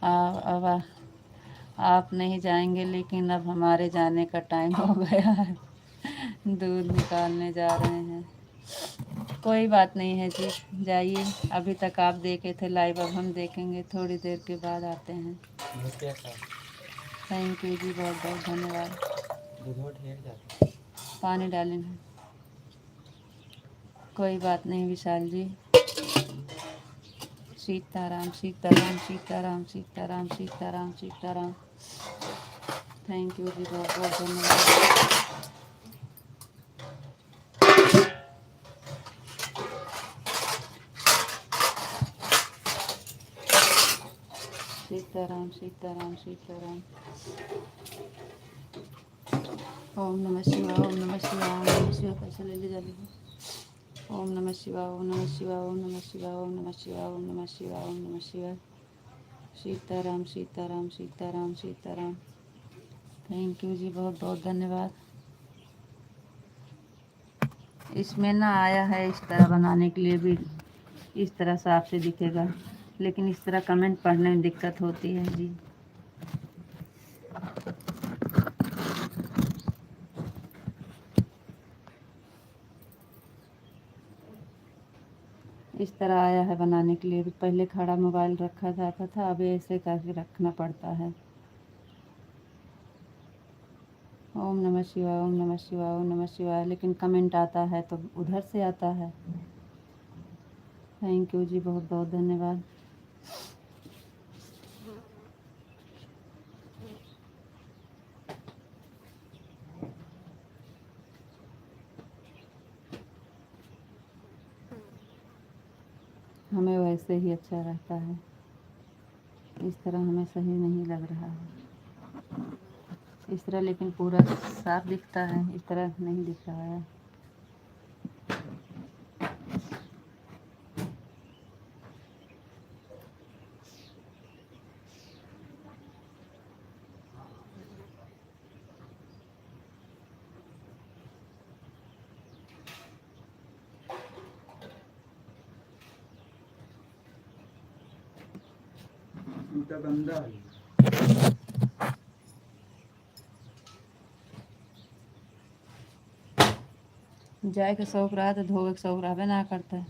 अब आप नहीं जाएंगे, लेकिन अब हमारे जाने का टाइम हो गया है। दूध निकालने जा रहे हैं। कोई बात नहीं है जी, जाइए। अभी तक आप देखे थे लाइव, अब हम देखेंगे थोड़ी देर के बाद आते हैं। थैंक यू जी, बहुत बहुत धन्यवाद। पानी डालेंगे, कोई बात नहीं विशाल जी। सीताराम सीताराम सीताराम सीताराम सीताराम सीताराम। थैंक यू जी, बहुत बहुत धन्यवाद। सीताराम सीताराम सीताराम। ओम नमः शिवाय ओम नमः शिवाय ओम नमः शिवाय। पैसा ले ले जल्दी। ओम नमः शिवाय ओम नमः शिवाय ओम नमः शिवाय ओम नमः शिवाय ओम नमः शिवाय ओम नमः शिवाय। सीताराम सीताराम सीताराम सीताराम। थैंक यू जी, बहुत बहुत धन्यवाद। इसमें ना आया है इस तरह बनाने के लिए भी, इस तरह साफ से दिखेगा, लेकिन इस तरह कमेंट पढ़ने में दिक्कत होती है जी। इस तरह आया है बनाने के लिए। पहले खड़ा मोबाइल रखा जाता था, अब ऐसे करके रखना पड़ता है। ओम नमः शिवाय ओम नमः शिवाय ओम नमः शिवाय, लेकिन कमेंट आता है तो उधर से आता है। थैंक यू जी, बहुत बहुत धन्यवाद। हमें वैसे ही अच्छा रहता है, इस तरह हमें सही नहीं लग रहा है। इस तरह लेकिन पूरा साफ दिखता है, इस तरह नहीं दिख रहा है। जाए के शौक रहा तो धोवे के शौक रहबे ना करता है।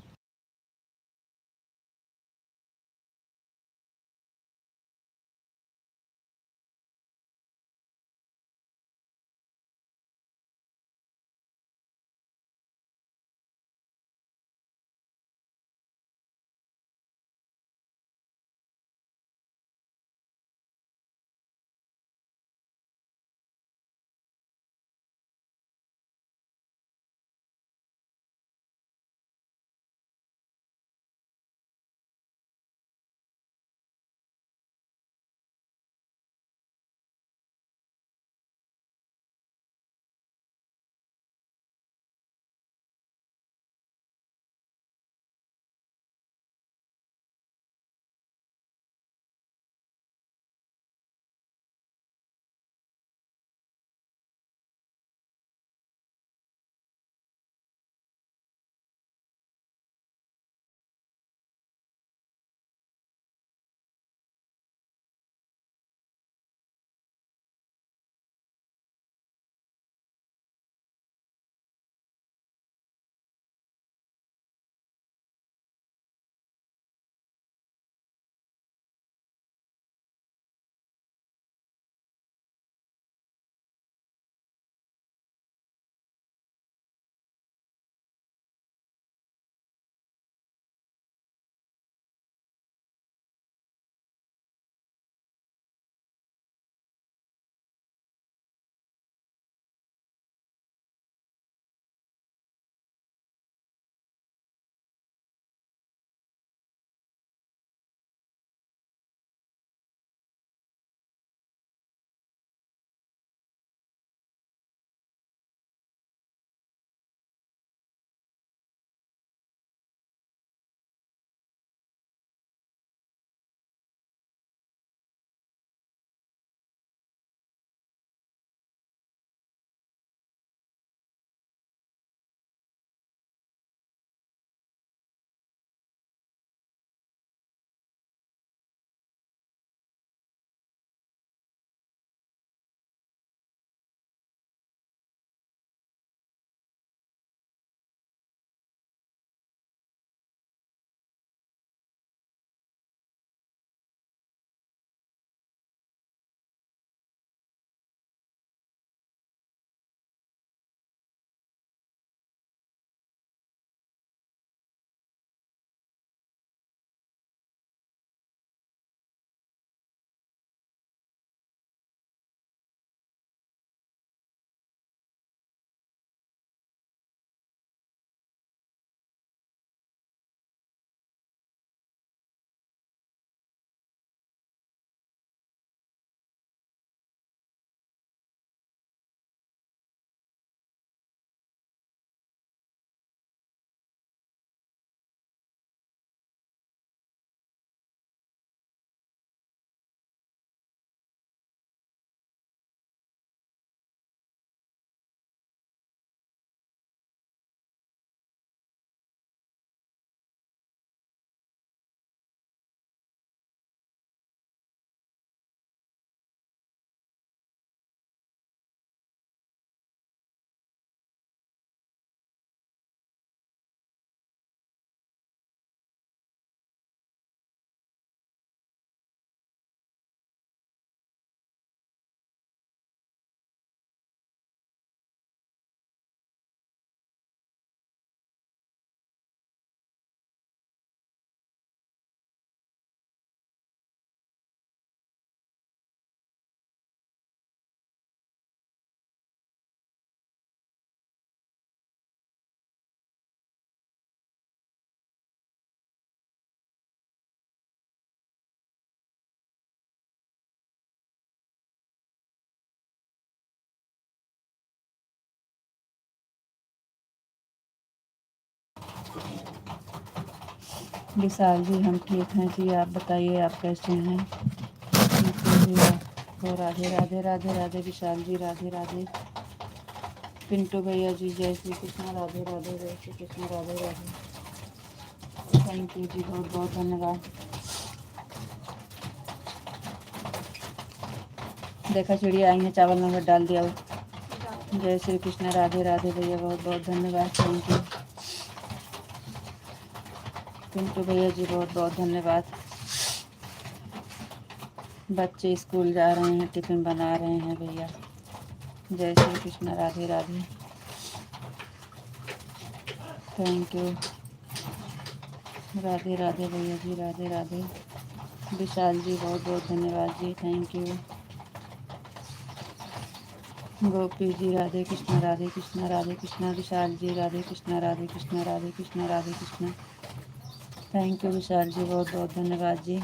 विशाल जी हम ठीक हैं जी, आप बताइए आप कैसे हैं? ठीक है जी। तो राधे राधे राधे राधे विशाल जी, राधे राधे। पिंटू भैया जी जय श्री कृष्ण, राधे राधे, जय श्री कृष्ण, राधे राधे। थैंक यू जी, बहुत बहुत धन्यवाद। देखा चिड़िया आई है, चावल नमक डाल दिया वो। जय श्री कृष्ण, राधे राधे भैया, बहुत बहुत धन्यवाद, थैंक यू। पिंटू भैया जी बहुत बहुत धन्यवाद। बच्चे स्कूल जा रहे हैं, टिफिन बना रहे हैं भैया। जय श्री कृष्ण, राधे राधे, थैंक यू। राधे राधे भैया जी, राधे राधे। विशाल जी बहुत बहुत धन्यवाद जी, thank you. Gopi ji Radhe Krishna, Radhe Krishna, Radhe Krishna. Vishal ji Radhe Krishna, Radhe Krishna, Radhe Krishna, Radhe Krishna. Thank you Vishal ji, बहुत बहुत धन्यवाद जी।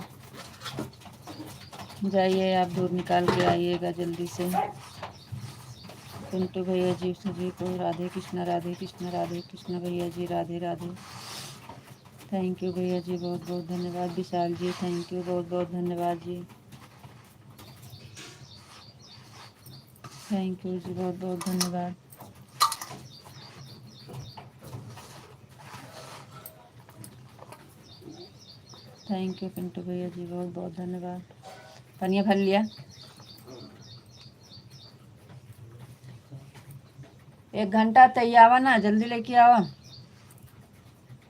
जाइए आप दूध निकाल के आइएगा जल्दी से। पिंटू भैया जी सभी को राधे कृष्ण, राधे कृष्ण, राधे कृष्ण भैया जी, राधे राधे। थैंक यू भैया जी, बहुत बहुत धन्यवाद। विशाल जी थैंक यू, बहुत बहुत धन्यवाद जी, थैंक यू जी, बहुत बहुत धन्यवाद। थैंक यू पिंटू भैया जी, बहुत बहुत धन्यवाद। पनिया भर लिया, 1 घंटा तैयार ना, जल्दी लेके आओ।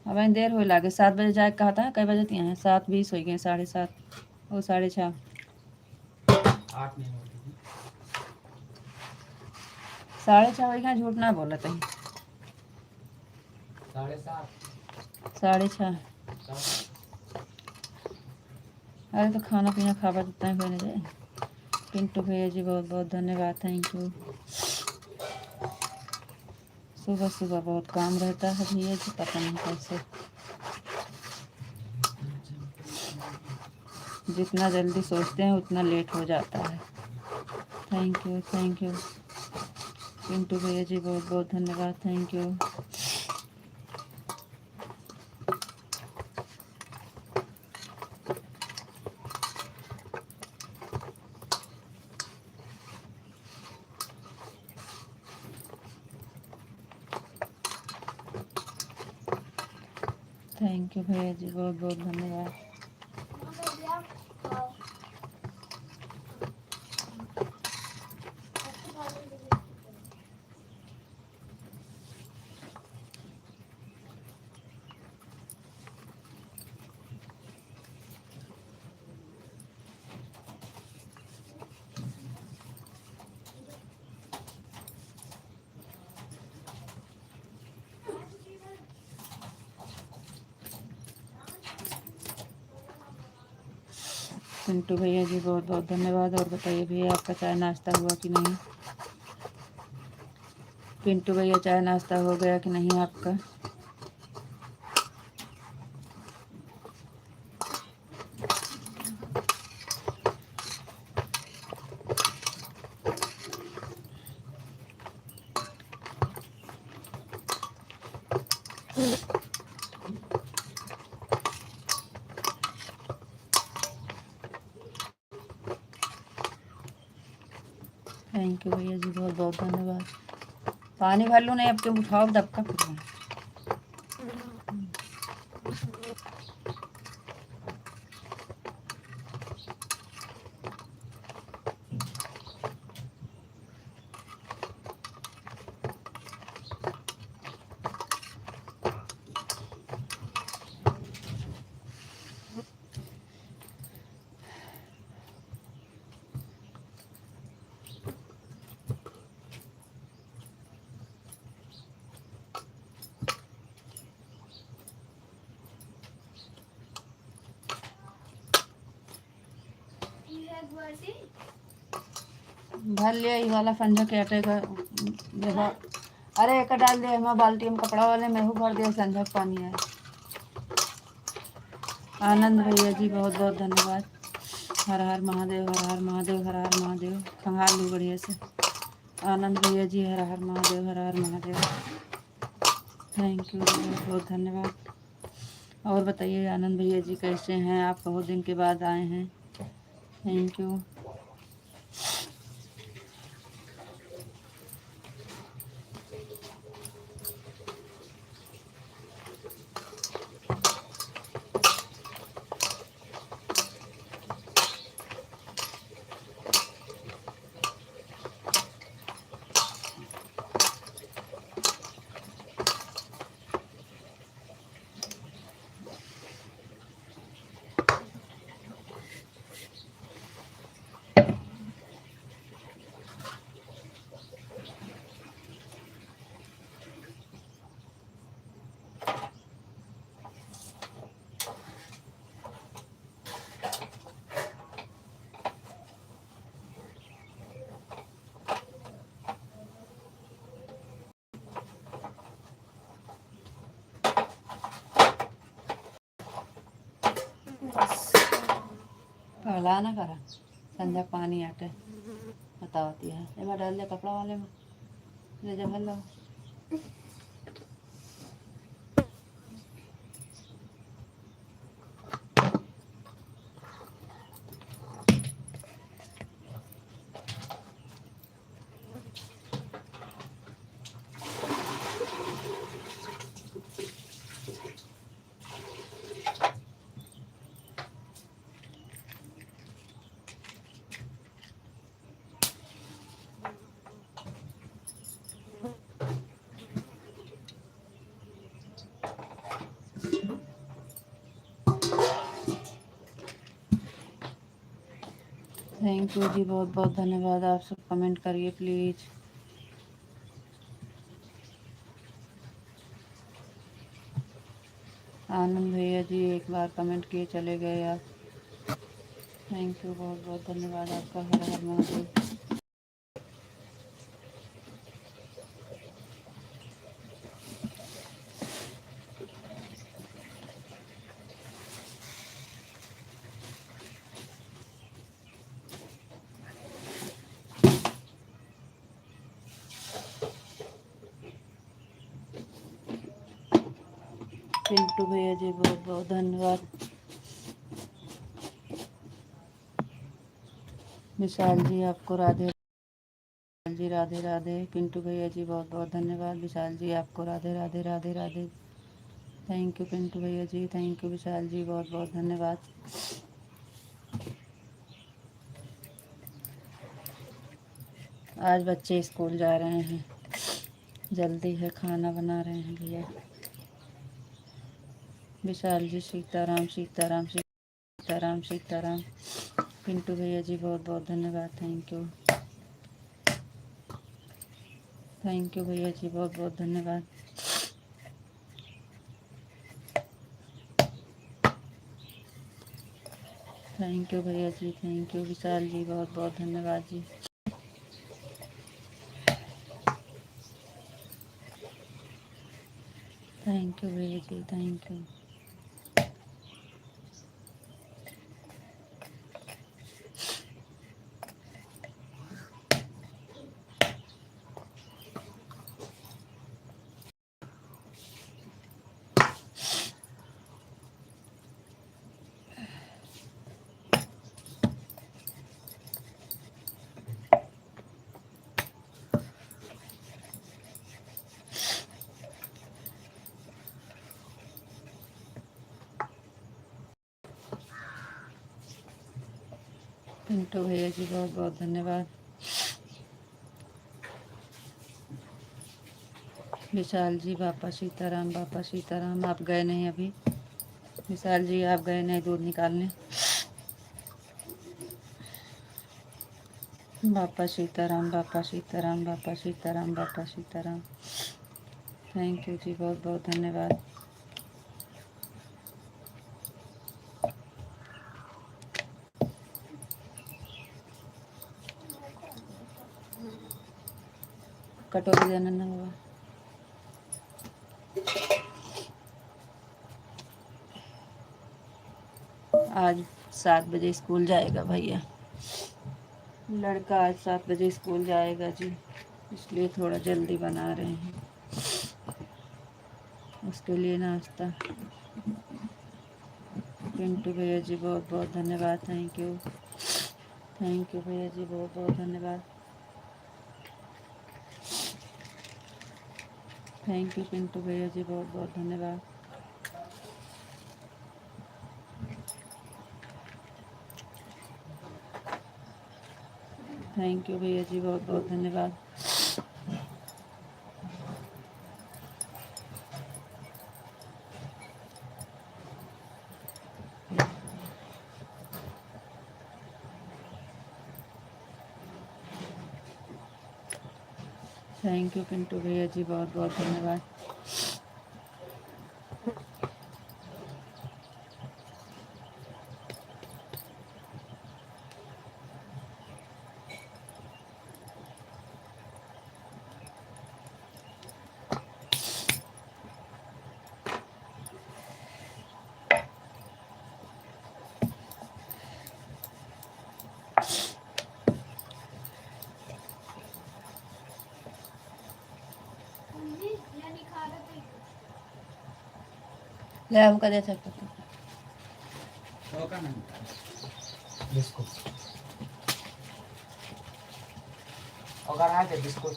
अब देर हो लागे, 7 बजे जाए कहा था, कई बजे दिए हैं? 7:20 हो गए, 7:30 और 6:30। 6:30 हो गए, झूठ ना बोला तही। 6:30। अरे तो खाना पीना खावा देता है बने जाए। पिंटू भैया जी बहुत बहुत धन्यवाद, थैंक यू। सुबह सुबह बहुत काम रहता है भैया जी, पता नहीं कैसे। जितना जल्दी सोचते हैं उतना लेट हो जाता है। Thank you, thank you Pintu भैया जी, बहुत बहुत धन्यवाद, थैंक यू। थैंक यू भैया जी, बहुत बहुत धन्यवाद। पिंटू भैया जी बहुत बहुत धन्यवाद। और बताइए भैया आपका चाय नाश्ता हुआ कि नहीं? पिंटू भैया चाय नाश्ता हो गया कि नहीं आपका? थैंक यू भैया जी, बहुत बहुत धन्यवाद। पानी भर लूँ नहीं, अब क्यों उठाओ दबका फिर। भर लिया ये वाला संझा के आटे का देखो। अरे एक डाल दिया हम बाल्टी में, कपड़ा वाले में भर दिया, संझा का पानी है। आनंद भैया जी बहुत बहुत धन्यवाद। हर हर महादेव, हर हर महादेव, हर हर महादेव। खंगाल लूँ बढ़िया से। आनंद भैया जी हर हर महादेव, हर हर महादेव, थैंक यू, बहुत बहुत धन्यवाद। और बताइए आनंद भैया जी कैसे हैं आप? बहुत दिन के बाद आए हैं, थैंक यू। पहला ना करा संध्या पानी आटे बताती है एक बार डाल दे कपड़ा वाले में ले जा भर लो। थैंक यू जी, बहुत बहुत धन्यवाद। आप सब कमेंट करिए प्लीज़। आनंद भैया जी एक बार कमेंट किए चले गए आप। थैंक यू, बहुत बहुत धन्यवाद आपका। हर हर महादेव। पिंटू भैया जी बहुत बहुत धन्यवाद। विशाल जी आपको राधे जी, राधे राधे। पिंटू भैया जी बहुत बहुत धन्यवाद। विशाल जी आपको राधे राधे राधे राधे। थैंक यू पिंटू भैया जी, थैंक यू विशाल जी, बहुत बहुत धन्यवाद। आज बच्चे स्कूल जा रहे हैं, जल्दी है, खाना बना रहे हैं भैया। विशाल जी सीताराम सीताराम सीताराम सीताराम। पिंटू भैया जी बहुत बहुत धन्यवाद। थैंक यू, थैंक यू भैया जी, बहुत बहुत धन्यवाद। थैंक यू भैया जी, थैंक यू विशाल जी, बहुत बहुत धन्यवाद जी। थैंक यू भैया जी, थैंक यू। पिंटू भैया जी बहुत बहुत धन्यवाद। विशाल जी बापा सीताराम, बापा सीताराम। आप गए नहीं अभी? विशाल जी आप गए नहीं दूध निकालने? बापा सीताराम, बापा सीताराम, बापा सीताराम, बापा सीताराम। थैंक यू जी, बहुत बहुत धन्यवाद। कटोरी देना ना होगा। आज 7 बजे स्कूल जाएगा भैया, लड़का आज 7 बजे स्कूल जाएगा जी, इसलिए थोड़ा जल्दी बना रहे हैं उसके लिए नाश्ता। पिंटू भैया जी बहुत बहुत धन्यवाद। थैंक यू, थैंक यू भैया जी, बहुत बहुत धन्यवाद। थैंक यू पिंटू भैया जी, बहुत बहुत धन्यवाद। थैंक यू भैया जी, बहुत बहुत धन्यवाद। थैंक यू पिंटू भैया जी, बहुत बहुत धन्यवाद। ले हमका दे सकते बिस्कुट अगर आ जाए biscuit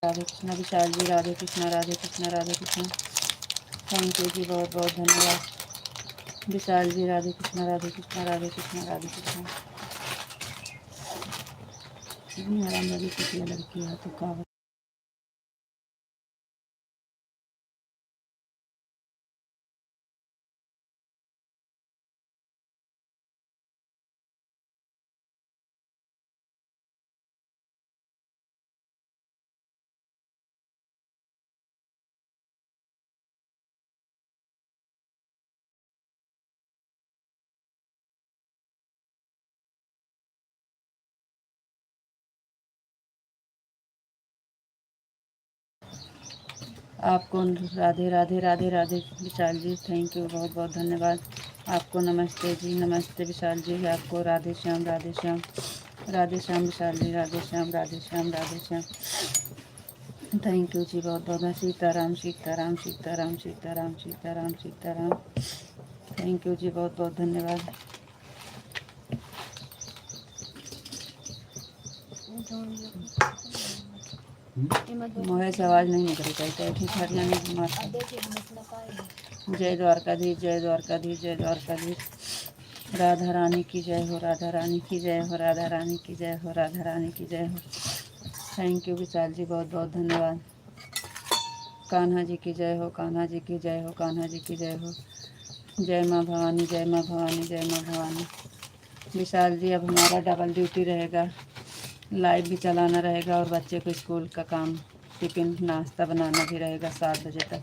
Radhe Krishna Vishal ji Radhe Krishna Radhe Krishna Radhe Krishna. Thank you जी बहुत बहुत धन्यवाद विशाल जी राधे कृष्णा राधे कृष्णा राधे कृष्णा राधे कृष्णा। इतनी हरामजादी कुटिया लड़की है तो का आपको राधे राधे राधे राधे विशाल जी थैंक यू बहुत बहुत धन्यवाद आपको। नमस्ते जी नमस्ते विशाल जी आपको राधे श्याम राधे श्याम राधे श्याम विशाल जी राधे श्याम राधे श्याम राधे श्याम। थैंक यू जी बहुत बहुत सीताराम सीताराम सीताराम सीताराम सीताराम सीताराम। थैंक यू जी बहुत बहुत धन्यवाद। मोहे से आवाज़ नहीं निकल पाई ठीक हरियाणा जय द्वारकाधीश जय द्वारकाधीश जय द्वारकाधीश। राधा रानी की जय हो राधा रानी की जय हो राधा रानी की जय हो राधा रानी की जय हो। थैंक यू विशाल जी बहुत बहुत धन्यवाद। कान्हा जी की जय हो कान्हा जी की जय हो कान्हा जी की जय हो। जय माँ भवानी जय माँ भवानी जय माँ भवानी। विशाल जी अब हमारा डबल ड्यूटी रहेगा लाइव भी चलाना रहेगा और बच्चे को स्कूल का काम टिफ़िन नाश्ता बनाना भी रहेगा 7 बजे तक।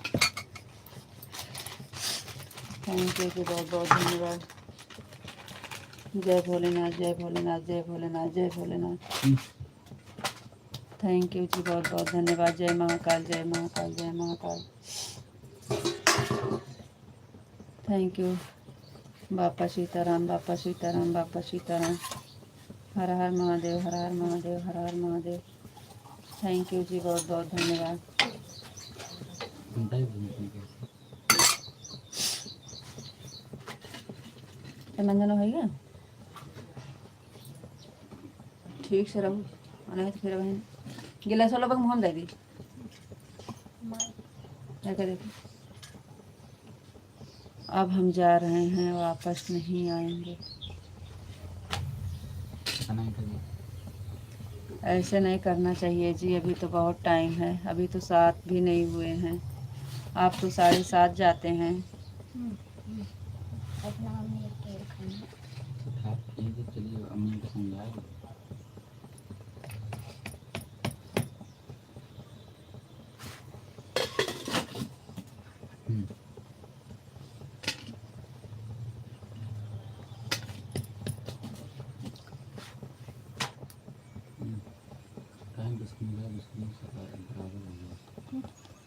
थैंक यू जी बहुत बहुत धन्यवाद। जय भोलेनाथ जय भोलेनाथ जय भोलेनाथ जय भोलेनाथ। थैंक यू जी बहुत बहुत धन्यवाद। जय महाकाल जय महाकाल जय महाकाल। थैंक यू बापा सीताराम बापा सीताराम बापा सीताराम। हर हर महादेव हर हर महादेव हर हर महादेव। थैंक यू जी बहुत बहुत धन्यवाद। मंजन हो गया ठीक से रहूँ नहीं तो फिर बहन गिलास वाला बग मुहम दे दी देखो। अब हम जा रहे हैं वापस नहीं आएंगे। ऐसे नहीं करना चाहिए जी अभी तो बहुत टाइम है अभी तो 7 भी नहीं हुए हैं। आप तो 7:30 जाते हैं।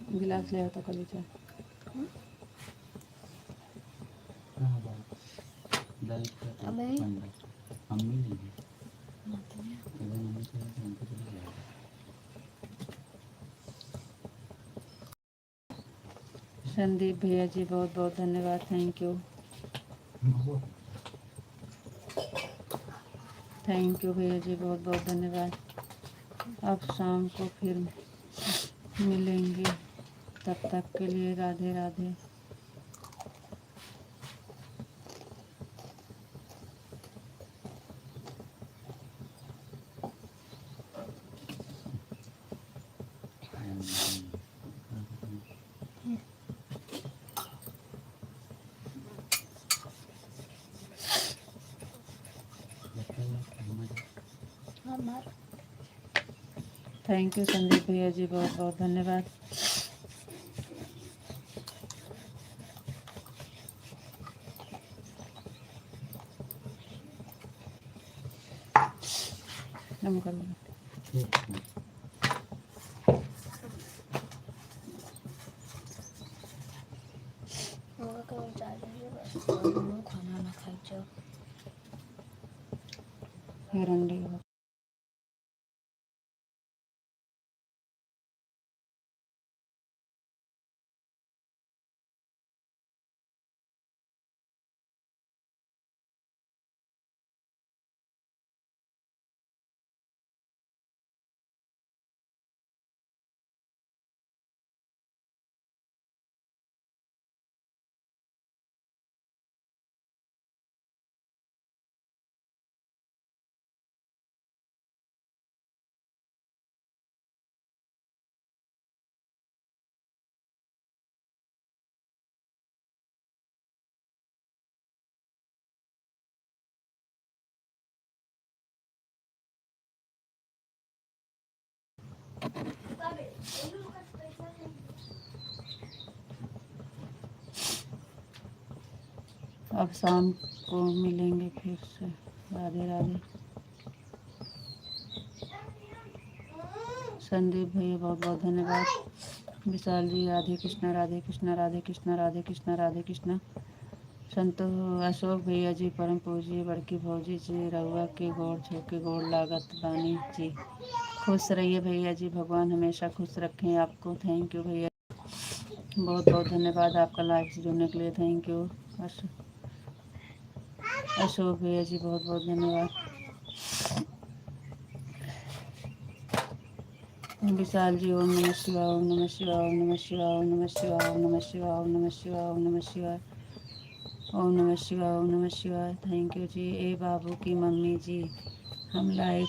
गिलास ले तो कभी चाय संदीप भैया जी बहुत बहुत धन्यवाद। थैंक यू थैंक यू भैया जी बहुत बहुत धन्यवाद। अब शाम को फिर मिलेंगे तब तक के लिए राधे राधे। थैंक यू संदीप भैया जी, बहुत बहुत धन्यवाद। हम कर लो। खाना ना खाई जाओ। रंडी अब शाम को मिलेंगे फिर से। राधे राधे। संदीप भैया बहुत बहुत धन्यवाद। विशाल जी राधे कृष्णा राधे कृष्णा राधे कृष्णा राधे कृष्णा राधे कृष्णा। संतो अशोक भैया जी परम पूज्य बड़की भौजी जी रउआ के गोड़ छू के गोड़ लागत बानी जी। खुश रहिए भैया जी, भगवान हमेशा खुश रखें आपको। थैंक यू भैया, बहुत बहुत धन्यवाद आपका लाइव से जुड़ने के लिए। थैंक यू अशोक भैया जी, बहुत बहुत धन्यवाद। विशाल जी ओम नमः शिवाय ओम नमः शिवाय ओम नमः शिवाय ओम नमः शिवाय ओम नमः शिवाय ओम नमः शिवाय ओम नमः शिवाय ओम नमः शिवाय ओम नमः शिवाय। थैंक यू जी। ए बाबू की मम्मी जी हम लाइक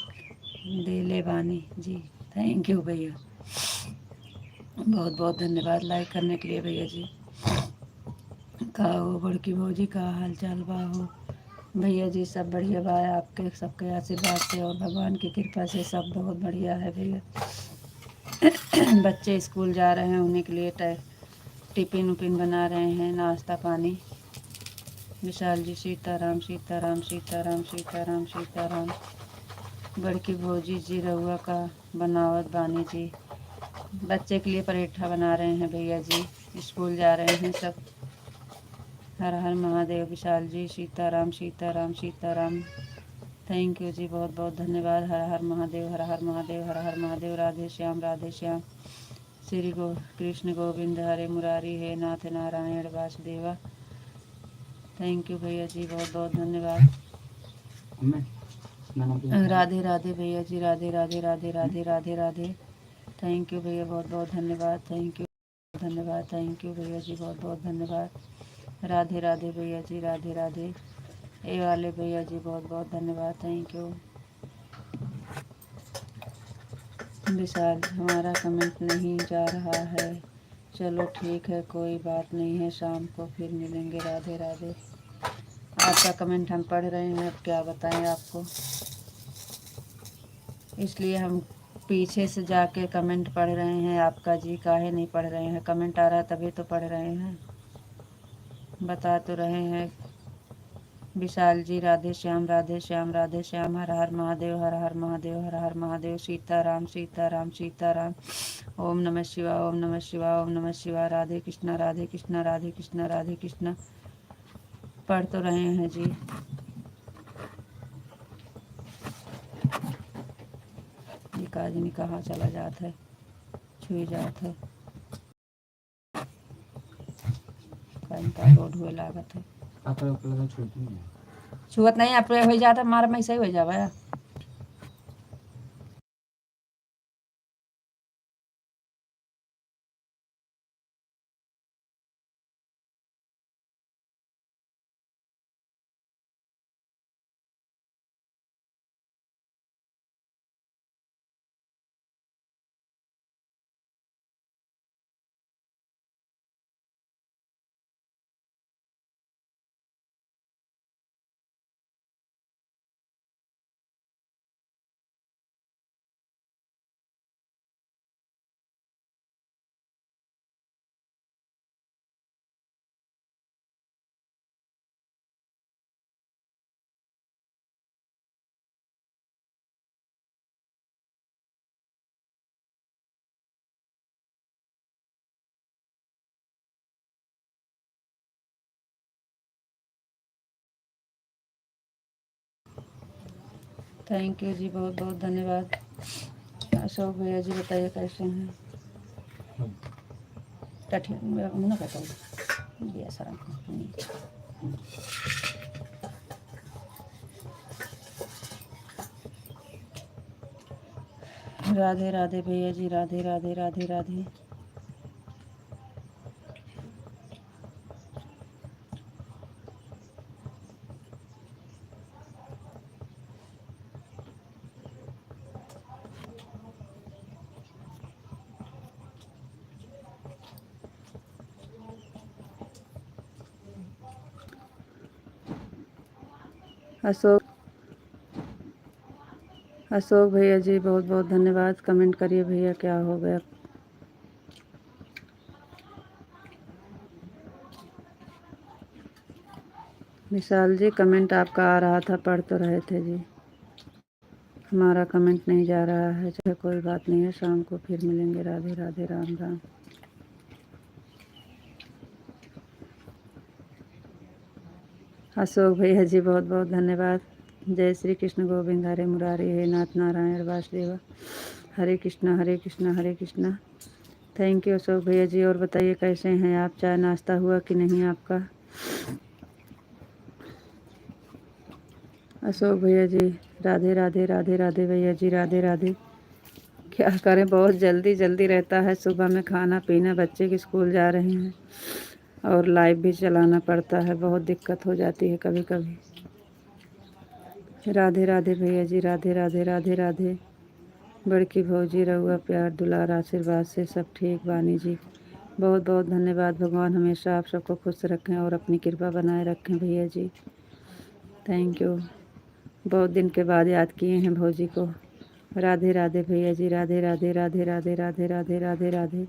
दे ले बानी जी। थैंक यू भैया, बहुत बहुत धन्यवाद लाइक करने के लिए भैया जी। का हो बड़की भौजी, का हाल चाल बा हो भैया जी? सब बढ़िया बा, आपके सबके आशीर्वाद से और भगवान की कृपा से सब बहुत बढ़िया है भैया। बच्चे स्कूल जा रहे हैं, उन्हीं के लिए टिफिन उपिन बना रहे हैं, नाश्ता पानी। विशाल जी सीताराम सीताराम सीताराम सीताराम सीताराम। बड़की भौजी जी रउआ का बनावत बानी जी। बच्चे के लिए पराठा बना रहे हैं भैया जी, स्कूल जा रहे हैं सब। हर हर महादेव। विशाल जी सीताराम सीताराम सीताराम। थैंक यू जी, बहुत बहुत धन्यवाद। हर हर महादेव हर हर महादेव हर हर महादेव। राधे श्याम राधे श्याम। श्री कृष्ण गोविंद हरे मुरारी हे नाथ नारायण वासुदेवा। थैंक यू भैया जी, बहुत बहुत धन्यवाद। राधे राधे भैया जी, राधे राधे राधे राधे राधे राधे। थैंक यू भैया, बहुत बहुत धन्यवाद। थैंक यू धन्यवाद। थैंक यू भैया जी, बहुत बहुत धन्यवाद। राधे राधे भैया जी, राधे राधे। ए वाले भैया जी बहुत बहुत धन्यवाद। Thank you. विशाल हमारा कमेंट नहीं जा रहा है, चलो ठीक है कोई बात नहीं है, शाम को फिर मिलेंगे। राधे राधे। आपका कमेंट हम पढ़ रहे हैं, अब क्या बताएं आपको, इसलिए हम पीछे से जाके कमेंट पढ़ रहे हैं आपका जी। काहे नहीं पढ़ रहे हैं? कमेंट आ रहा है तभी तो पढ़ रहे हैं, बता तो रहे हैं। विशाल जी राधे श्याम राधे श्याम राधे श्याम। हर हर महादेव हर हर महादेव हर हर महादेव। सीताराम सीताराम सीताराम। ओम नमः शिवाय ओम नमः शिवाय ओम नमः शिवाय। राधे कृष्णा राधे कृष्णा राधे कृष्णा राधे कृष्णा। पढ़ तो रहे हैं जी। ये काजनी कहाँ चला जाता है, छुई जाता है, कहीं का रोड हुए लागत है। छुअत नहीं आप हो जाता, मारा में सही हो जावा। थैंक यू जी, बहुत बहुत धन्यवाद। अशोक भैया जी बताइए कैसे हैं? टठी मेरा मुँह ना कहता हूँ दिया सारा राधे राधे भैया जी, राधे राधे राधे राधे। अशोक भैया जी बहुत बहुत धन्यवाद। कमेंट करिए भैया क्या हो गया। विशाल जी कमेंट आपका आ रहा था, पढ़ तो रहे थे जी। हमारा कमेंट नहीं जा रहा है, चलो कोई बात नहीं है, शाम को फिर मिलेंगे। राधे राधे, राम राम। अशोक भैया जी बहुत बहुत धन्यवाद। जय श्री कृष्ण गोविंद हरे मुरारी, हे नाथ नारायण वासुदेव, हरे कृष्णा हरे कृष्णा हरे कृष्णा। थैंक यू अशोक भैया जी। और बताइए कैसे हैं आप? चाय नाश्ता हुआ कि नहीं आपका? अशोक भैया जी राधे राधे राधे राधे। भैया जी राधे राधे। क्या करें, बहुत जल्दी जल्दी रहता है। सुबह में खाना पीना, बच्चे के स्कूल जा रहे हैं और लाइव भी चलाना पड़ता है, बहुत दिक्कत हो जाती है कभी कभी। राधे राधे भैया जी, राधे राधे राधे राधे। बड़की भौजी रहुआ प्यार दुलार आशीर्वाद से सब ठीक बानी जी। बहुत बहुत धन्यवाद। भगवान हमेशा आप सबको खुश रखें और अपनी कृपा बनाए रखें भैया जी। Thank you. बहुत दिन के बाद याद किए हैं भौजी को। राधे राधे भैया जी, राधे राधे राधे राधे राधे राधे राधे राधे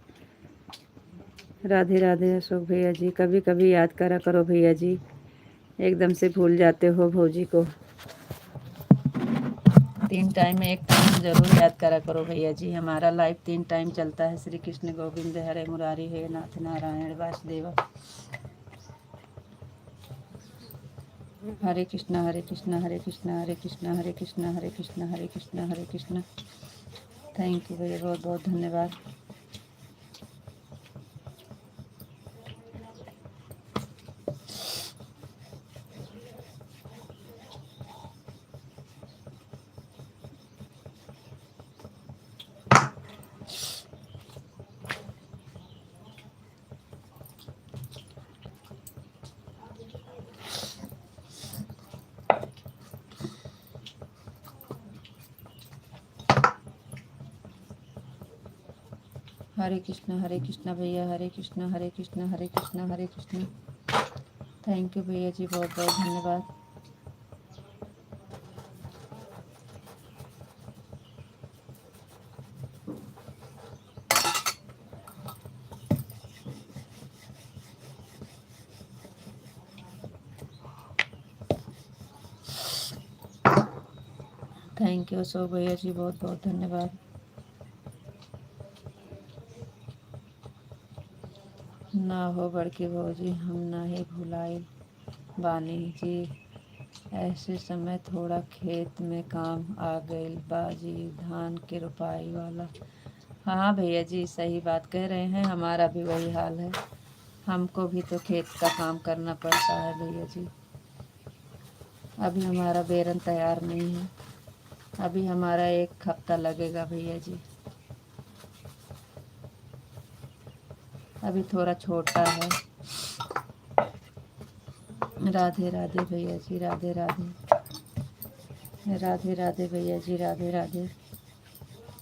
राधे राधे। अशोक भैया जी कभी कभी याद करा करो भैया जी, एकदम से भूल जाते हो भौजी को। 3 टाइम में 1 टाइम जरूर याद करा करो भैया जी। हमारा लाइव 3 टाइम चलता है। श्री कृष्ण गोविंद हरे मुरारी, हे नाथ नारायण वासुदेव, हरे कृष्णा हरे कृष्णा हरे कृष्णा हरे कृष्णा हरे कृष्णा हरे कृष्णा हरे कृष्णा हरे कृष्णा। थैंक यू भैया, बहुत बहुत धन्यवाद। हरे कृष्णा भैया, हरे कृष्णा हरे कृष्णा हरे कृष्णा हरे कृष्णा। थैंक यू भैया जी, बहुत बहुत धन्यवाद। थैंक यू अशोक भैया जी, बहुत बहुत धन्यवाद। ना हो बड़की भौजी, हम ना ही भुलाए बानी जी। ऐसे समय थोड़ा खेत में काम आ गइल बाजी, धान के रोपाई वाला। हाँ भैया जी, सही बात कह रहे हैं, हमारा भी वही हाल है। हमको भी तो खेत का काम करना पड़ता है भैया जी। अभी हमारा बेरन तैयार नहीं है, अभी हमारा 1 हफ्ता लगेगा भैया जी। अभी थोड़ा छोटा है। राधे राधे भैया जी, राधे राधे राधे राधे भैया जी, राधे राधे।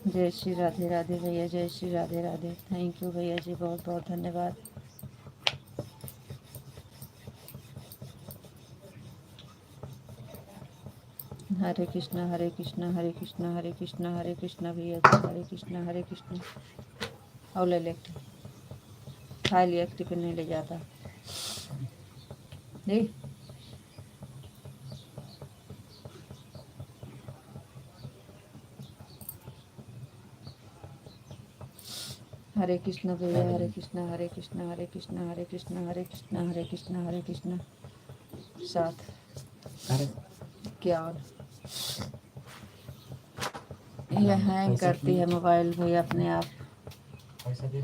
जय श्री राधे राधे भैया, जय श्री राधे राधे। थैंक यू भैया जी, बहुत बहुत धन्यवाद। हरे कृष्णा हरे कृष्णा हरे कृष्णा हरे कृष्णा हरे कृष्णा भैया जी, हरे कृष्णा हरे कृष्णा। और ले खा लिया, टिफिन नहीं ले जाता जी। हरे कृष्णा भैया, हरे कृष्णा हरे कृष्णा हरे कृष्णा हरे कृष्णा हरे कृष्णा हरे कृष्णा हरे कृष्णा। साथ क्या और ये हैंग करती है मोबाइल भैया अपने आप। पैसा दे।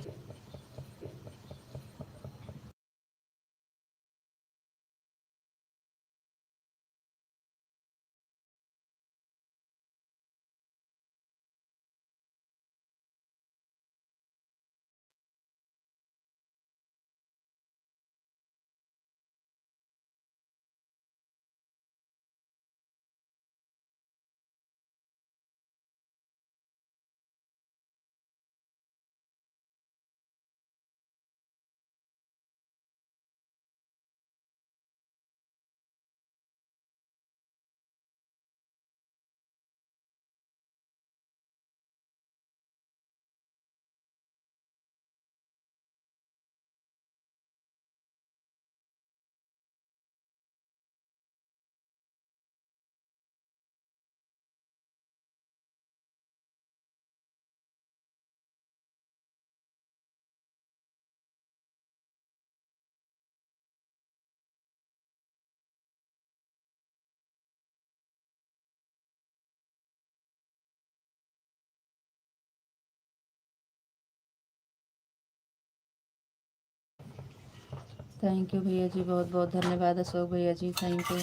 थैंक यू भैया जी, बहुत बहुत धन्यवाद अशोक भैया जी, थैंक यू।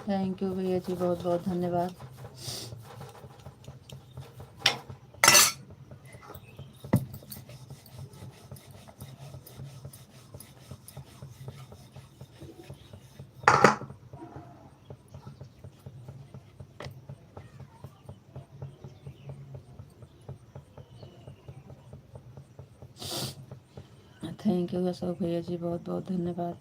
थैंक यू भैया जी, बहुत बहुत धन्यवाद। थैंक यू अशोक भैया जी, बहुत बहुत धन्यवाद।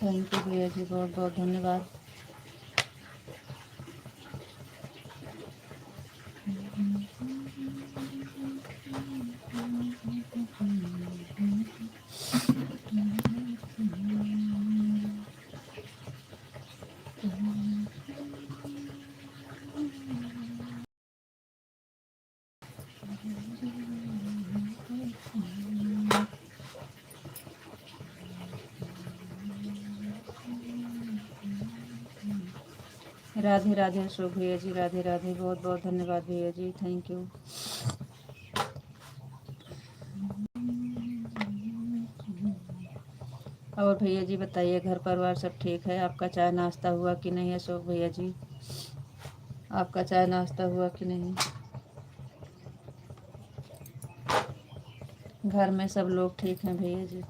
थैंक यू भैया जी, बहुत बहुत धन्यवाद। राधे राधे अशोक भैया जी, राधे राधे, बहुत बहुत धन्यवाद भैया जी, थैंक यू। और भैया जी बताइए, घर परिवार सब ठीक है? आपका चाय नाश्ता हुआ कि नहीं अशोक भैया जी? आपका चाय नाश्ता हुआ कि नहीं? घर में सब लोग ठीक हैं भैया जी?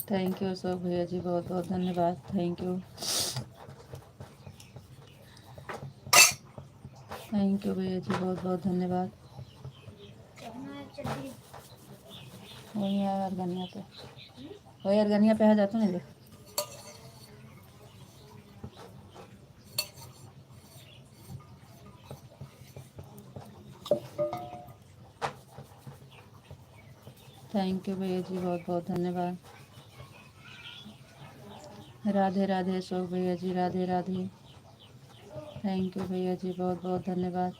थैंक यू अशोक भैया जी, बहुत बहुत धन्यवाद, थैंक यू। थैंक यू भैया जी, बहुत बहुत धन्यवाद। वही है अर्गनिया पे, वही अर्गनिया पे आ जाता नहीं देख। थैंक यू भैया जी, बहुत बहुत धन्यवाद। राधे राधे अशोक भैया जी, राधे राधे, थैंक यू भैया जी, बहुत बहुत धन्यवाद।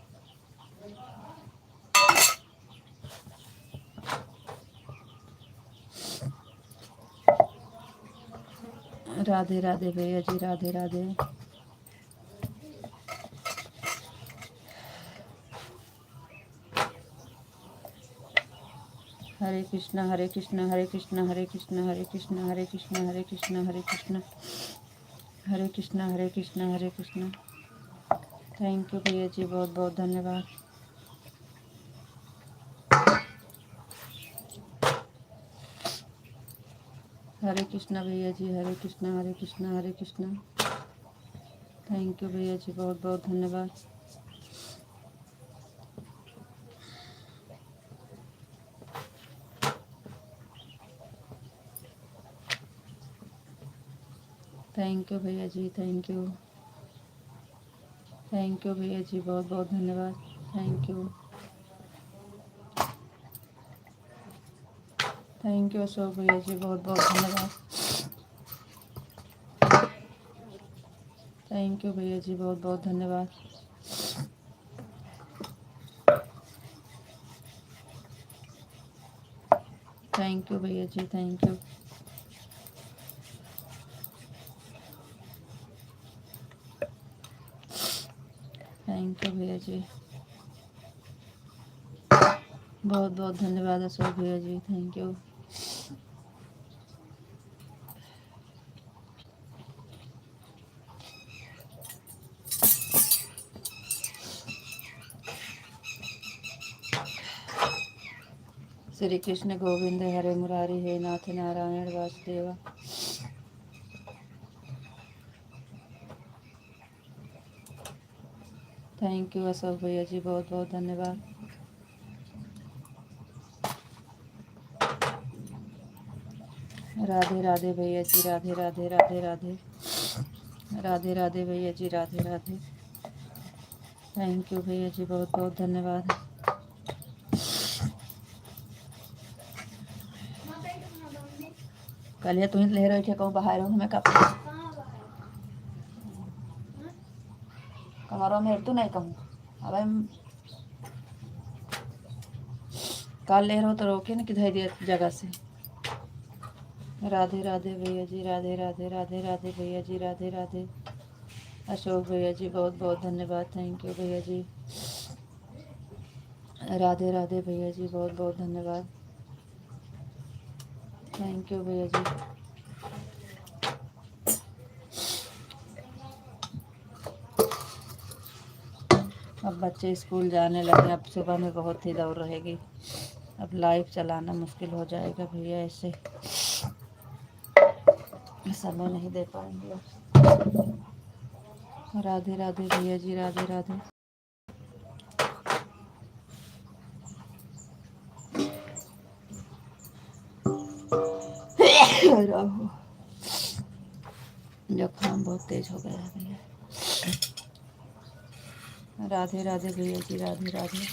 राधे राधे भैया जी, राधे राधे। हरे कृष्णा हरे कृष्णा हरे कृष्णा हरे कृष्णा हरे कृष्णा हरे कृष्णा हरे कृष्णा हरे कृष्णा हरे कृष्णा हरे कृष्णा हरे कृष्णा। थैंक यू भैया जी, बहुत बहुत धन्यवाद। हरे कृष्णा भैया जी, हरे कृष्णा हरे कृष्णा हरे कृष्णा। थैंक यू भैया जी, बहुत बहुत धन्यवाद। थैंक यू भैया जी, थैंक यू। थैंक यू भैया जी, बहुत बहुत धन्यवाद। Thank you. Thank you Ashok भैया जी, बहुत बहुत धन्यवाद। थैंक यू भैया जी, बहुत बहुत धन्यवाद। थैंक यू भैया जी, थैंक यू। थैंक यू भैया जी, बहुत बहुत धन्यवाद अशोक भैया जी, थैंक यू। श्री कृष्ण गोविंद हरे मुरारी, हे नाथ नारायण वासुदेवा। थैंक यू अशोक भैया जी, बहुत बहुत धन्यवाद। राधे राधे भैया जी, राधे राधे राधे राधे। राधे राधे भैया जी, राधे राधे। थैंक यू भैया जी, बहुत बहुत धन्यवाद। कल ये तुम्हें ले रहे थे कहूँ बाहर हूँ मैं कब कमरों में तो नहीं कहूँ। अब हम कल ले रहे हो तो रोके ना किधर दिया जगह से। राधे राधे भैया जी, राधे राधे राधे राधे भैया जी, राधे राधे। अशोक भैया जी, बहुत बहुत धन्यवाद। थैंक यू भैया जी। राधे राधे भैया जी, बहुत बहुत धन्यवाद। थैंक यू भैया जी। अब बच्चे स्कूल जाने लगे, अब सुबह में बहुत ही दौड़ रहेगी। अब लाइव चलाना मुश्किल हो जाएगा भैया, ऐसे समय नहीं दे पाएंगे। राधे राधे भैया जी, राधे राधे। जुकाम बहुत तेज हो गया है भैया। राधे राधे भैया जी, राधे राधे।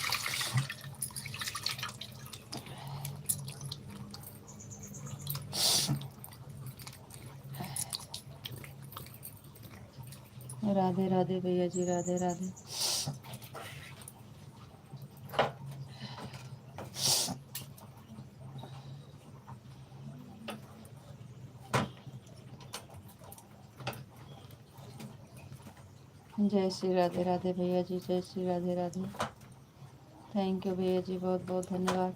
राधे राधे भैया जी, राधे राधे। जय श्री राधे राधे भैया जी, जय श्री राधे राधे। थैंक यू भैया जी, बहुत बहुत धन्यवाद।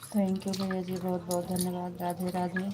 थैंक यू भैया जी, बहुत बहुत धन्यवाद। राधे राधे।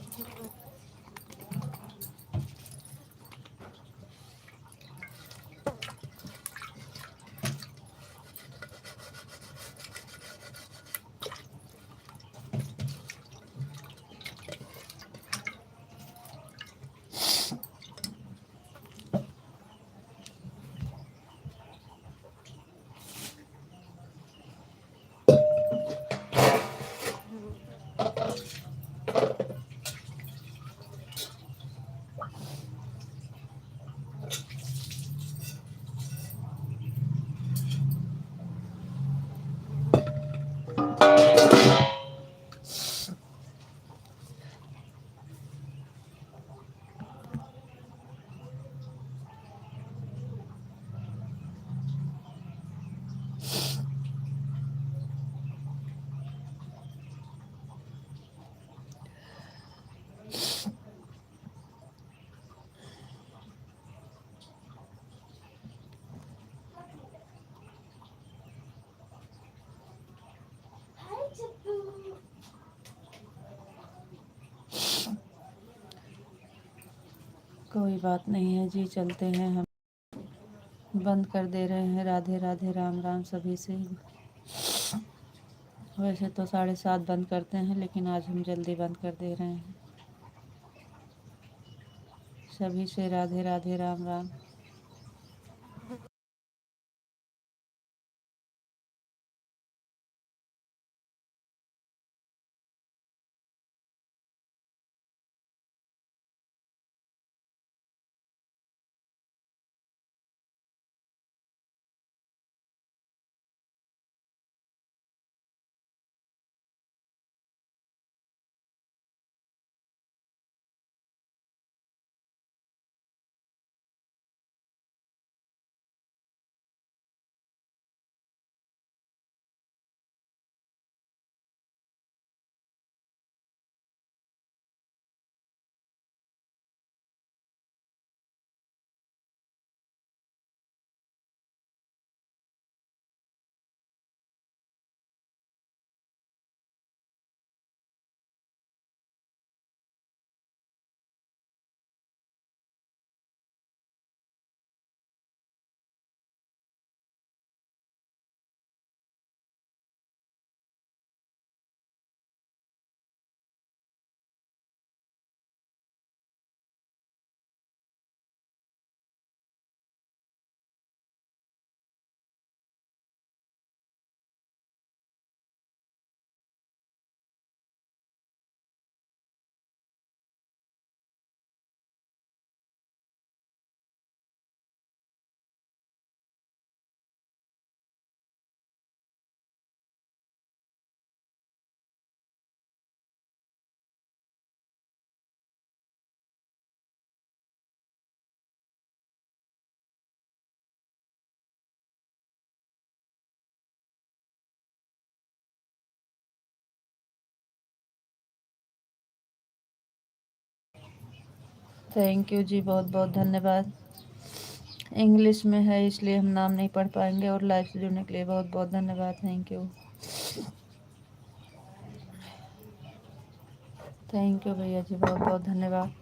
कोई बात नहीं है जी, चलते हैं हम। बंद कर दे रहे हैं। राधे राधे, राम राम सभी से। वैसे तो 7:30 बंद करते हैं, लेकिन आज हम जल्दी बंद कर दे रहे हैं। सभी से राधे राधे, राम राम। थैंक यू जी, बहुत बहुत धन्यवाद। इंग्लिश में है इसलिए हम नाम नहीं पढ़ पाएंगे। और लाइव से जुड़ने के लिए बहुत बहुत धन्यवाद। थैंक यू, थैंक यू भैया जी, बहुत बहुत धन्यवाद।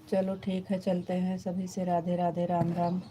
चलो ठीक है, चलते हैं, सभी से राधे राधे, राम राम।